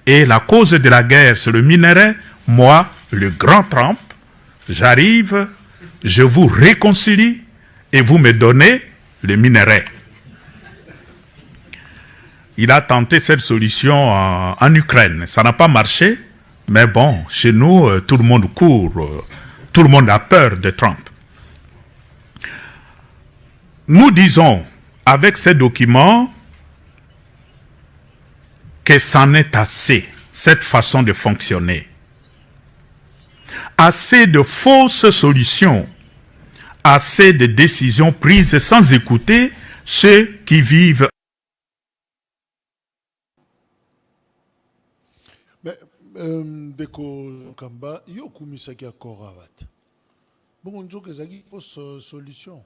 et la cause de la guerre, c'est le minerai. Moi, le grand Trump, j'arrive, je vous réconcilie et vous me donnez le minerai. Il a tenté cette solution en Ukraine. Ça n'a pas marché, mais bon, chez nous, tout le monde court. Tout le monde a peur de Trump. Nous disons, avec ces documents, que c'en est assez, cette façon de fonctionner. Assez de fausses solutions, assez de décisions prises sans écouter ceux qui vivent. Mais, Deko Kamba, yo kumisaki akora bat. Bon, on dit que ça pose solution.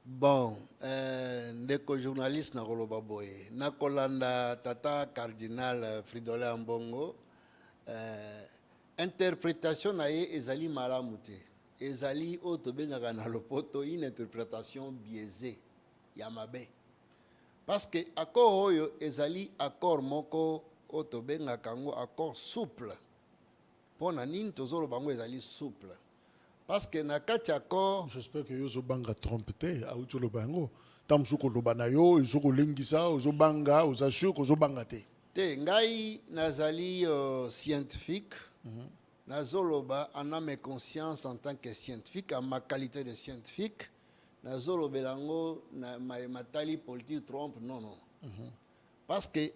Bon, ndeko journaliste na koloba boye. Na kolanda tata cardinal Fridolin Ambongo, interprétation na ye ezali malamu te. Ezali o tobengaka na lopoto une interprétation biaisée ya mabe. Parce que accord oyo ezali accord moko o tobengaka ngo accord souple. Pona nini tozolo bango ezali souple. Parce que na kati accord, j'espère que yozo banga trompé a utolo bango. Tam suko lobana yo, izoko lengisa, ozo banga, ozasur kozo banga te. Te ngai nazali scientifique. Nazoloba en âme et conscience en tant que scientifique, en ma qualité de scientifique. Nazolobelango na matali politique Trump non. Parce que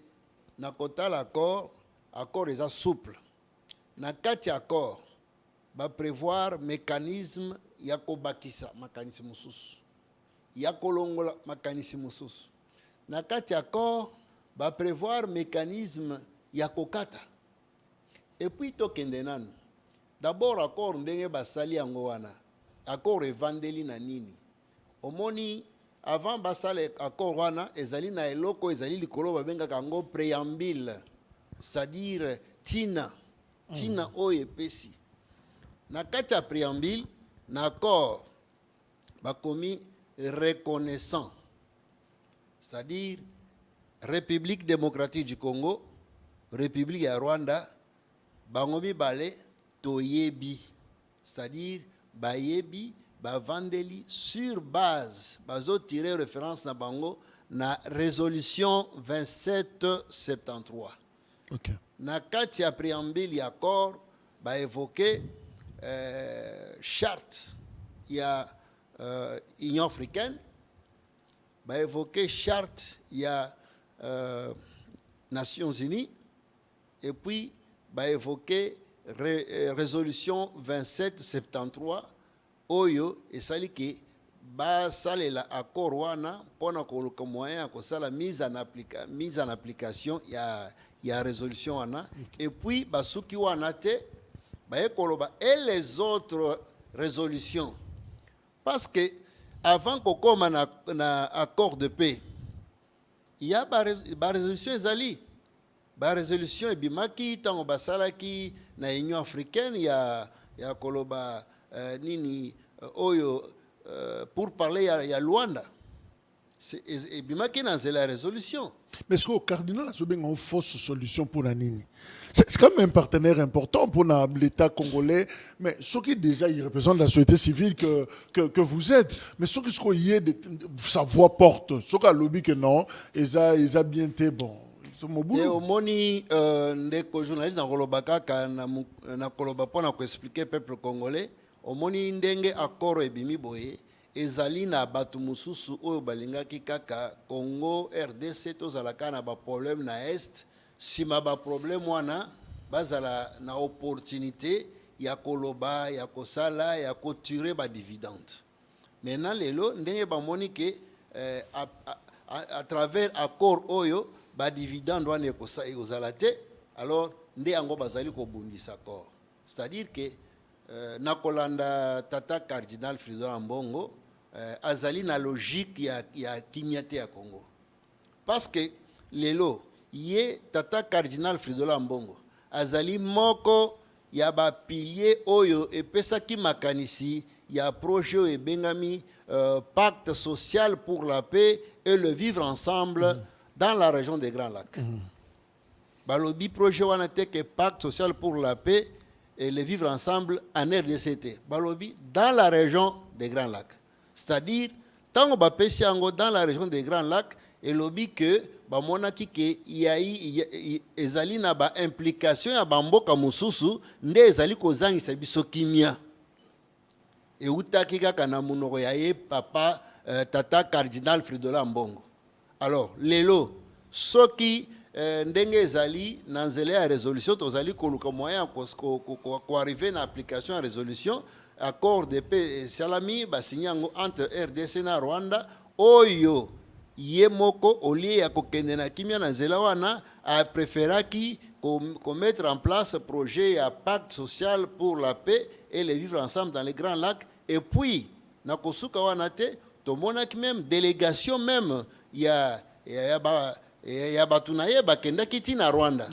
na kota l'accord, accord est souple. Na kati accord va prévoir mécanisme ya kobakisa mécanisme mususu. Ya kolongola mécanisme mususu. Na kati accord va prévoir mécanisme ya kokata. Et puis tokende nanu. D'abord accord ndenge basali yango wana. Accord evandeli na nini. Omoni avant basale accord wana ezali na eloko ezali likolo babenga kango préambule. C'est-à-dire tina oye pesi. Na kati ya préambule, na accord bakomi reconnaissant. C'est-à-dire République démocratique du Congo, République ya Rwanda, bango mibale toyebi. C'est-à-dire bayebi bavandeli sur base bazo tirer référence na bango na résolution 2773. Okay. Na kati ya préambule ya accord ba évoquer charte ya Union africaine, ba évoquer charte ya Nations Unies, et puis ba évoquer résolution 2773 oyo esali ke ba salela accord wana pona koluka moyen ko sala mise en application ya résolution wana, et puis basuki wana te et les autres résolutions. Parce que avant qu'on commence un accord de paix, il y a des résolutions ezali. Des résolutions et bimaki tango basalaki na Union africaine ya koloba nini oyo pour parler ya Luanda. Et bimaki na la résolution. Mais est-ce que le cardinal a une fausse solution pour la Nini? C'est quand même un partenaire important pour l'État congolais, mais ce qui déjà il représente la société civile que vous êtes. Mais ce qui y est sa voix porte, ce qui a lobby que non, ils a bien été bon. Et au moni ndeko journaliste na kolobaka na koloba pona ko expliquer peuple congolais, au moni ndenge accord ebimi boye. Ezali na batu mususu oyo balingaki kaka Congo RDC tozalaka na ba problème na est sima ba problème wana bazala na opportunité ya koloba ya kosala ya kotirer ba dividende. Maintenant lelo ndenge ba moni ke à travers accord oyo ba dividende wana ekosa ezala te, alors nde yango bazali ko bundisa accord. C'est-à-dire que na kolanda tata cardinal Fridolin Ambongo azali na logique ya kimia te ya Congo. Parce que lelo ye tata cardinal Fridola Mbongo azali moko ya ba pilier oyo epesaki makanisi ya projet oyo ebengami pacte social pour la paix et le vivre ensemble dans la région des Grands Lacs. Balobi projet wana te que pacte social pour la paix et le vivre ensemble en RDCT. Balobi dans la région des Grands Lacs. C'est-à-dire tant ba pesi yango dans la région des Grands Lacs et lobi que ba monaki ke ezali na ba implication ya bamboka mususu nde ezali kozangisa biso kimia e utaki kaka na munoko ya ye papa tata cardinal Fridola Mbongo. Alors lelo soki ndenge ezali na nzela ya résolution tozali koluka moyen ko arriver na application ya résolution accord de paix salami basigné yango entre RDC na Rwanda oyo ye moko olie ya kokende na kimia na nzela wana a préféraki ko mettre en place projet ya pacte social pour la paix et le vivre ensemble dans les Grands Lacs et puis na kosuka wana te tomonaki même délégation même ya batunaye bakendaki ti na Rwanda.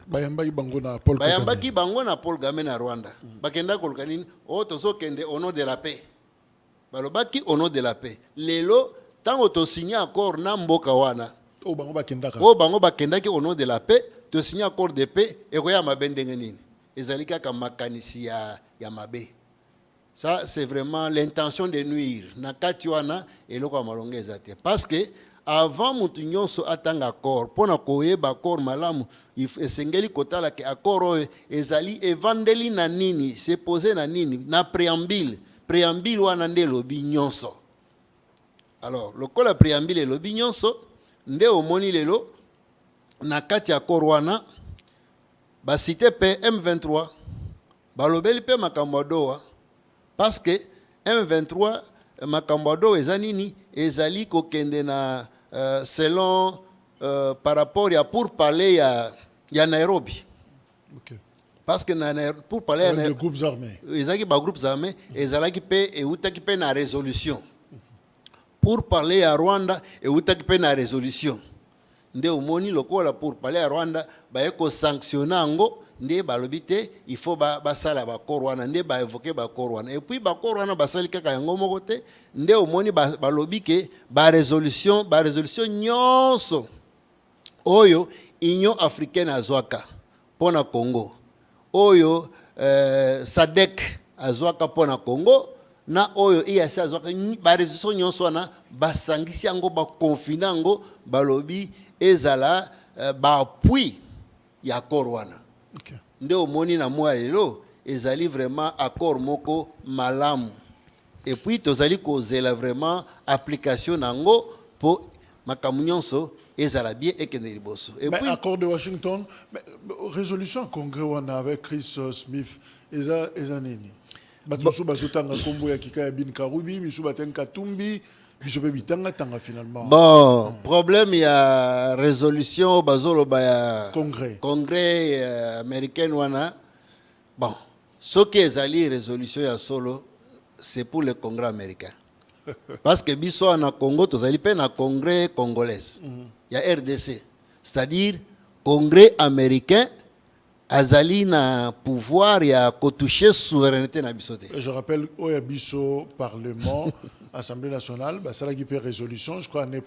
Bayambaki bango na Paul Kagame. Bayambaki bango na Paul Kagame na Rwanda. Bakenda koluka nini o tozokende au nom de la paix. Balobaki au nom de la paix. Lelo tango to signé accord na mboka wana. O bango bakendaka. O bango bakendaki au nom de la paix, to signé accord de paix et koya mabendenge nini. Ezali kaka makanisi ya mabe. Ça c'est vraiment l'intention de nuire. Na kati wana eloko malonga ezate. Parce que avant mutu nyonso atanga accord pona koyeba accord malamu esengeli kotala ke accord oyo ezali evandeli na nini c'est posé na nini na préambile wana nde lobi nyonso. Alors lokola préambile lobi nyonso nde omoni lelo na kati accord wana ba cité pe M23 balobeli pe makambo doa parce que M23 makambo doa ezanini ezali kokende na selon par rapport à pour parler ya Nairobi. Okay. Parce que pour parler des groupes armés. Ezaki ba groupes armés ezalaki pe e utaki pe na résolution. Pour parler à Rwanda e utaki pe na résolution. Nde omoni lokola pour parler à Rwanda ba eko sanctionner ngo nde balobi te il faut basala bakor wana nde ba évoquer bakor wana et puis bakor wana basali kaka yango moko te nde omoni balobi ke ba résolution nyonso oyo Union africaine azwaka pona Congo oyo SADC azwaka pona Congo na oyo EAC azwaka ba résolution nyonso wana basangisi yango ba confiner yango balobi ezala ba appui ya accord wana. Okay. Nde omoni na mwa lelo ezali vraiment accord moko malamu et puis tozali kozela vraiment application nango po makambo nyonso ezala bien ekende liboso. Et mais puis accord de Washington, mais, résolution congrès wana avec Chris Smith eza nini batusu bazotanga kombo ya Kika ya bin Karubi misu batenka Tumbi biso pe bitanga tanga finalement. Bon, problème il y a résolution bazolo ba ya congrès américain wana. Bon, ce qui est allé résolution ya solo c'est pour le congrès américain. Parce que biso na Congo tozali pe na congrès congolais. Il y a RDC, c'est-à-dire congrès américain azali na pouvoir ya kotoucher souveraineté na biso te. Je rappelle oya biso parlement Assemblée nationale, bah, ça a une résolution, je crois, l'année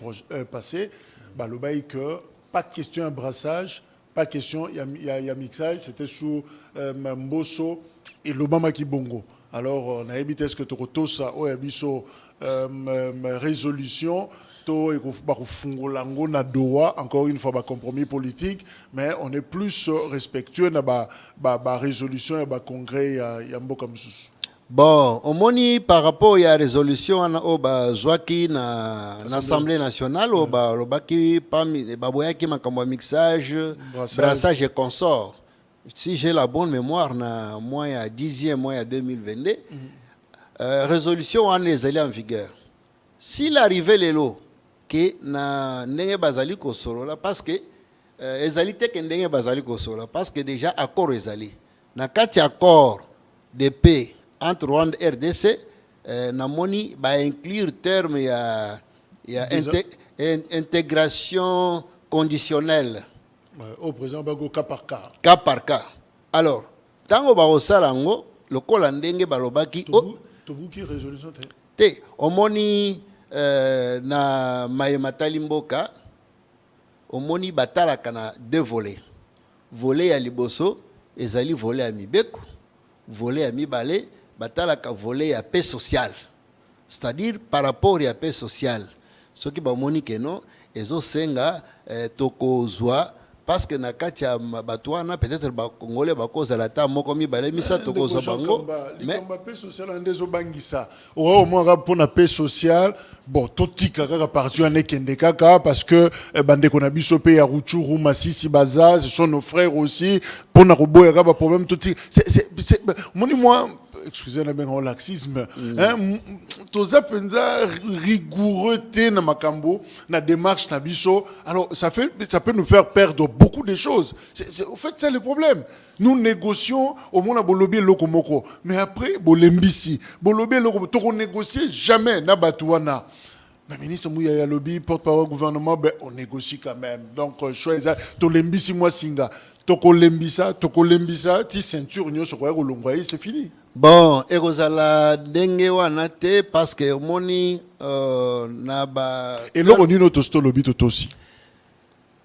passée, bah, le bail que pas de question de brassage, pas de question, il y a mixage, c'était sous Mbosso et l'Obama qui bongo. Alors, on a évité ce que tu retournes ça, oya biso résolution, encore une fois, compromis politique, mais on est plus respectueux de la résolution et le congrès Yambo Kamsus. Bon, au moni par rapport à la résolution au Zouaki na l'Assemblée nationale, au Lobaki, Baboyaki, Makambo mixage, brassage et consort. Si j'ai la bonne mémoire, na moi, il y a 10e mois, il y a 2022, résolution en est en vigueur. S'il arrivait les lots, que na ndenge bazali ko solo la parce que ezali te ke ndenge bazali ko solo parce que déjà accord ezali na kati accord de paix entre Rwanda et RDC na moni ba inclure terme ya intégration conditionnel. Au présent, bago cas par cas. Cas par cas. Alors, tango ba osalango, le kolandenge balobaki Tobuki résolution te omoni na Mayematali Mboka omoni batalaka na deux volets. Volet ya liboso ezali volet ya mibeko, volet ya mibale batalaka volet ya paix sociale. C'est-à-dire par rapport à paix sociale. Ce qui bamoni que non ezo senga tokozwa parce que na kati ya batwana peut-être ba congolais ba koza la ta moko mibale misa tokozwa bango mais la paix sociale andezo bangisa o mo nga pona paix sociale bon totika kaka parti ane kende kaka parce que bande kona biso pe ya Ruchuru Masisi Baza ce sont nos frères aussi pona koboya ka ba problème totika c'est moni moi excusez-moi mais en laxisme toza penza rigoureté na makambo na démarche na biso alors ça peut nous faire perdre beaucoup de choses c'est au fait c'est le problème nous négocions au moins bolobi lokomoko mais après bolembisi bolobi loko to négocier jamais na batuana. Le ministre Mouya Lobby, porte-parole gouvernement, ben, on négocie quand même. Donc, choisir, tolembisi moi singa, tokolembisa, ti ceinture nyo sur quoi c'est fini. Bon, ekozala denge wana te parce que moni na ba et là on dit notre stolobi tout aussi.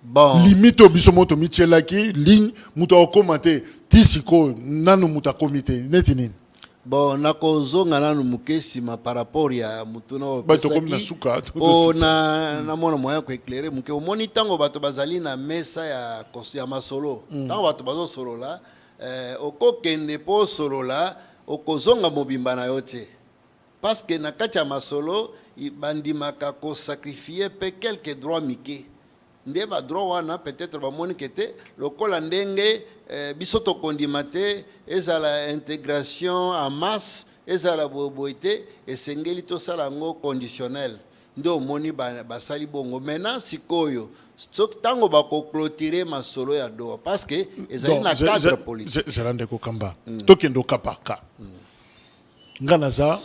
Bon, limite obiso moto michelaki ligne muto commenter tisiko nanu muta comité netinin. Bon, nakozonga nanu mukesi ma par rapport ya mutuna opesaki na mona moyen ko éclairer muke omoni tango bato bazali na mesa ya masolo tango bato bazo solo la okokende po solo la okozonga mobimba na yo te parce que na kati ya masolo bandimaka ko sacrifier pe quelques droits mike nde ba droit wana peut-être ba moni kete lokola ndenge biso to kondima te ezala intégration en masse ezala boboité esengeli to sala ngo conditionnel nde omoni basali bongo maintenant sikoyo soki tango baclôturer masolo ya doa parce que ezali na cadre politique zelande kokamba tokendo ka par cas nganaza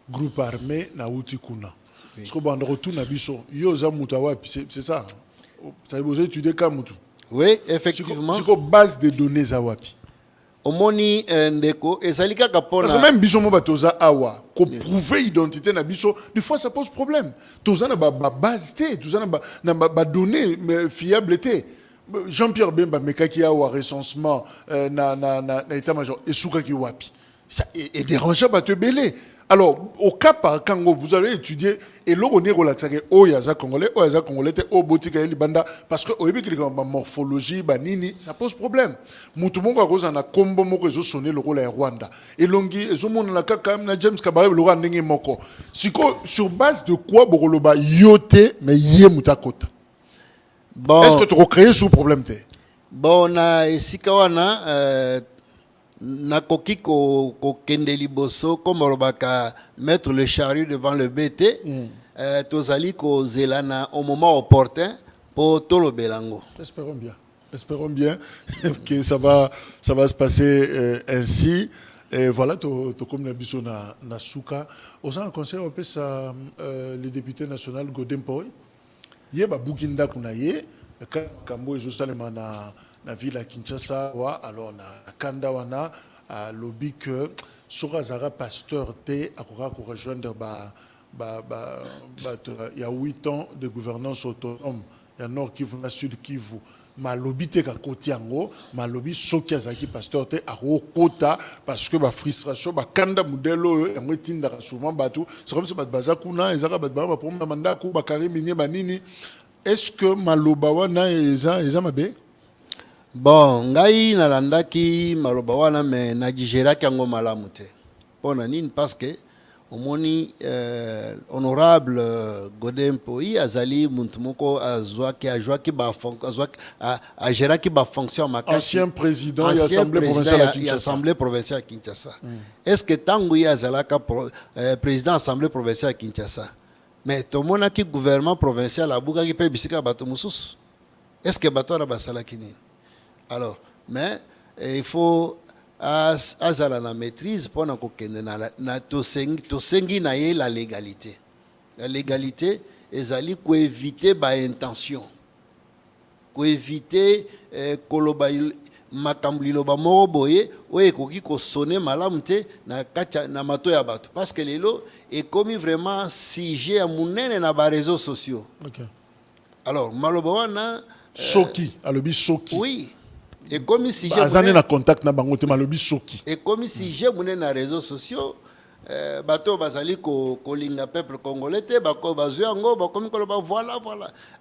groupe armé na uti kuna parce que bando retourna biso yoza mutawa c'est ça ça vous étudier comme tout oui effectivement c'est quoi base de données za wapi omoni ndeko ezali kaka pona parce que même biso mo batoza awa ko prouver identité na biso des fois ça pose problème toza na ba base té toza na ba données fiable té Jean-Pierre Bemba mekaki awa recensement na état-major esuka ki wapi ça est dérangeant ba te belé. Alors, au cas par cas, vous allez étudier et là on est relaxé. Oh, yaza congolais, oh botika libanda parce que au début qu'il y a morphologie, banini, ça pose problème. Mutumongo a cause na combo moko zo sonné le rôle à Rwanda. Et longi, zo mon na kaka na James Kabare le roi ndenge moko. Siko sur base de quoi boroloba yote mais yé mutakota. Bon. Est-ce que tu recréer sous problème te? Bon na esikawana nakoki ko kende liboso comme robaka mettre le chariot devant le BT tozali ko zelana au moment opportun pour tolo belango. Espérons bien que ça va se passer ainsi et voilà to comme la biso na suka aux en conseil on peut ça le député national Godem Poy yeba bukinda kunaye kambo ezosalema na ville à Kinshasa alors na kanda wana lobby que sera zara pasteur te akora ko rejoindre il y a 8 ans de gouvernance autonome il y a nord Kivu na sud Kivu ma lobby te ka koti yango ma lobby soki azaki pasteur te akota parce que ba frustration ba kanda modelo yango tinda souvent batou c'est comme si baza kuna ezaka ba problème manda ko ba karimini banini est-ce que maloba wana eza mabe. Bon, ngai nalandaki maloba wana me najigeraki yango malamu te. Pona nini parce que omoni honorable Godem Poy azali muntu moko azwaki ba fonction makasi. Ancien président de l'Assemblée provinciale à Kinshasa. Assemblée provinciale à Kinshasa. Est-ce que tango ya azalaka président Assemblée provinciale à Kinshasa? Mais tout le monde a qui gouvernement provincial a bouga qui peut bisika bateau moussous. Est-ce que bateau a basala kini? Alors, mais il faut azala la maîtrise pour na kokende na to sengi na ye la légalité. La légalité ezali ko éviter ba intention. éviter koloba makambo liloba moko boye oyo ekoki kosone malamu te na mato ya bato parce que lelo ekomi vraiment sujet ya munene na ba réseaux sociaux. Okay. Alors maloba wana soki alobi soki oui ekomi sujet azane na contact na bango te malobi soki ekomi sujet munene na réseaux sociaux. Bato bazali kolinga peuple congolais te bako bazwa yango bakomi koloba voilà.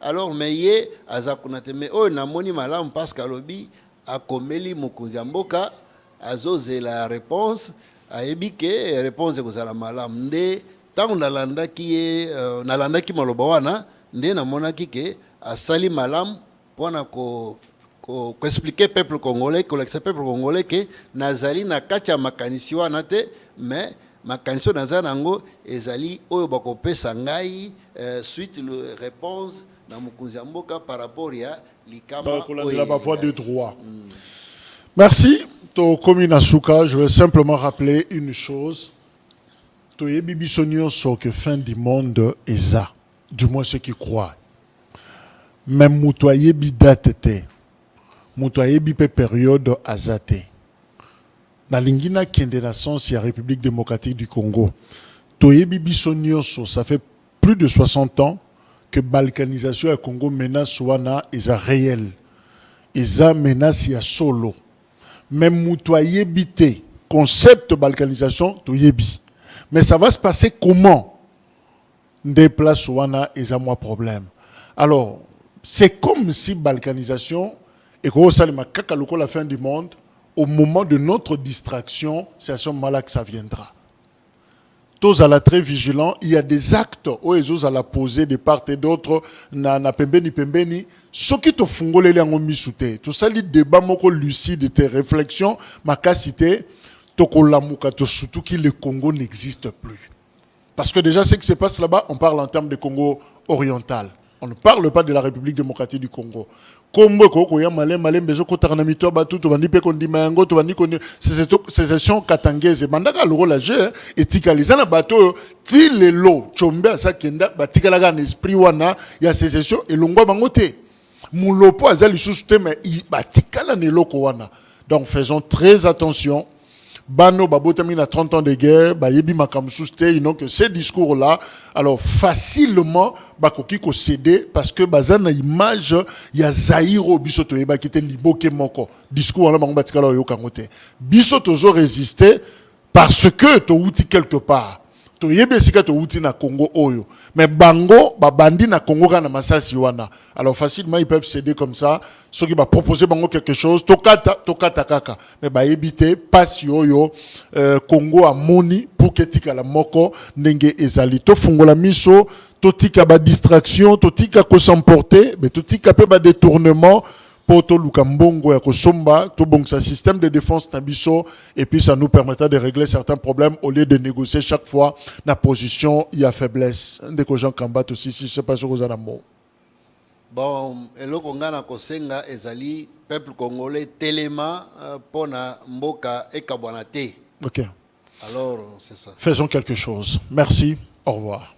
Alors mais ye azakuna te mais oyo namoni malamu parce que alobi akomeli mokonzi ya mboka azozela réponse ayebi ke réponse ekozala malamu nde ntango nalandaki maloba wana nde namonaki ke asali malamu mpona koexplike peuple congolais kolakisa peuple congolais ke nazali na kati ya makanisi wana te mais makanisi oyo naza nango ezali oyo bakopesa ngai suite le réponse na mokonzi ya mboka par rapport ya la voie de droit. Merci. Tokomi Nasuka, je vais simplement rappeler une chose. Toyebi bisonio so que fin du monde est ça. Du moins ceux qui croient. Même mutoyebi date te. Mutoyebi pe période azate. Na lingina kende na sens ya République démocratique du Congo. Toyebi bisonio so, ça fait plus de 60 ans que balkanisation au Congo menace wana est réel. Eza menace ya solo. Même mutoye bité concept balkanisation to yebi. Mais ça va se passer comment? Des places wana eza moi problème. Alors, c'est comme si balkanisation et que salima kaka loko la fin du monde au moment de notre distraction, c'est à ce moment-là que ça viendra. Tous à la très vigilant, il y a des actes où ils ont poser de part et d'autre na pembeni ce qui te fungole les en misouté tout ça les débats moko lucide tes réflexions ma cité to kolamuka to surtout que le Congo n'existe plus parce que déjà ce qui se passe là-bas on parle en termes de Congo oriental. On ne parle pas de la République démocratique du Congo. Comme koko ya malem bezo ko tarnamito batu to bandi pe kondima yango to bandi koni sécession katangeze bandaka loro la jeu etikaliza na bato ti lelo chombe asa kenda batikala ga esprit wana ya sécession elongwa bango te mulopo azali suste mais batikala ne loko wana. Donc faisons très attention. Bano babotami na 30 ans de guerre, ba yebi makam suste, ils n'ont que ces discours là. Alors facilement bakoki ko céder parce que bazana image ya Zaïro bisoto yeba kite liboke moko. Discours là bango batikala yo kangote. Bisoto zo résister parce que to outi quelque part. To yebe sika to outi na Congo oyo. Mais bango babandi na Congo kana masasi wana. Alors facilement ils peuvent céder comme ça. Ceux qui va proposer bango quelque chose, tokata kaka. Mais ba yebite passe yoyo Congo a moni pour que tika la moko ndenge ezali. To fungola miso, to tika ba distraction, to tika ko s'emporter, mais to tika pe ba détournement. Poto Lukambongo ya Kosomba, tout bon ça système de défense nabiso et puis ça nous permettra de régler certains problèmes au lieu de négocier chaque fois la position il y a faiblesse. Dès que Jean Kambat aussi si je sais pas ce que vous en avez. Bon, eloko ngana kosenga ezali peuple congolais telema pona mboka ekabwana te. OK. Alors c'est ça. Faisons quelque chose. Merci. Au revoir.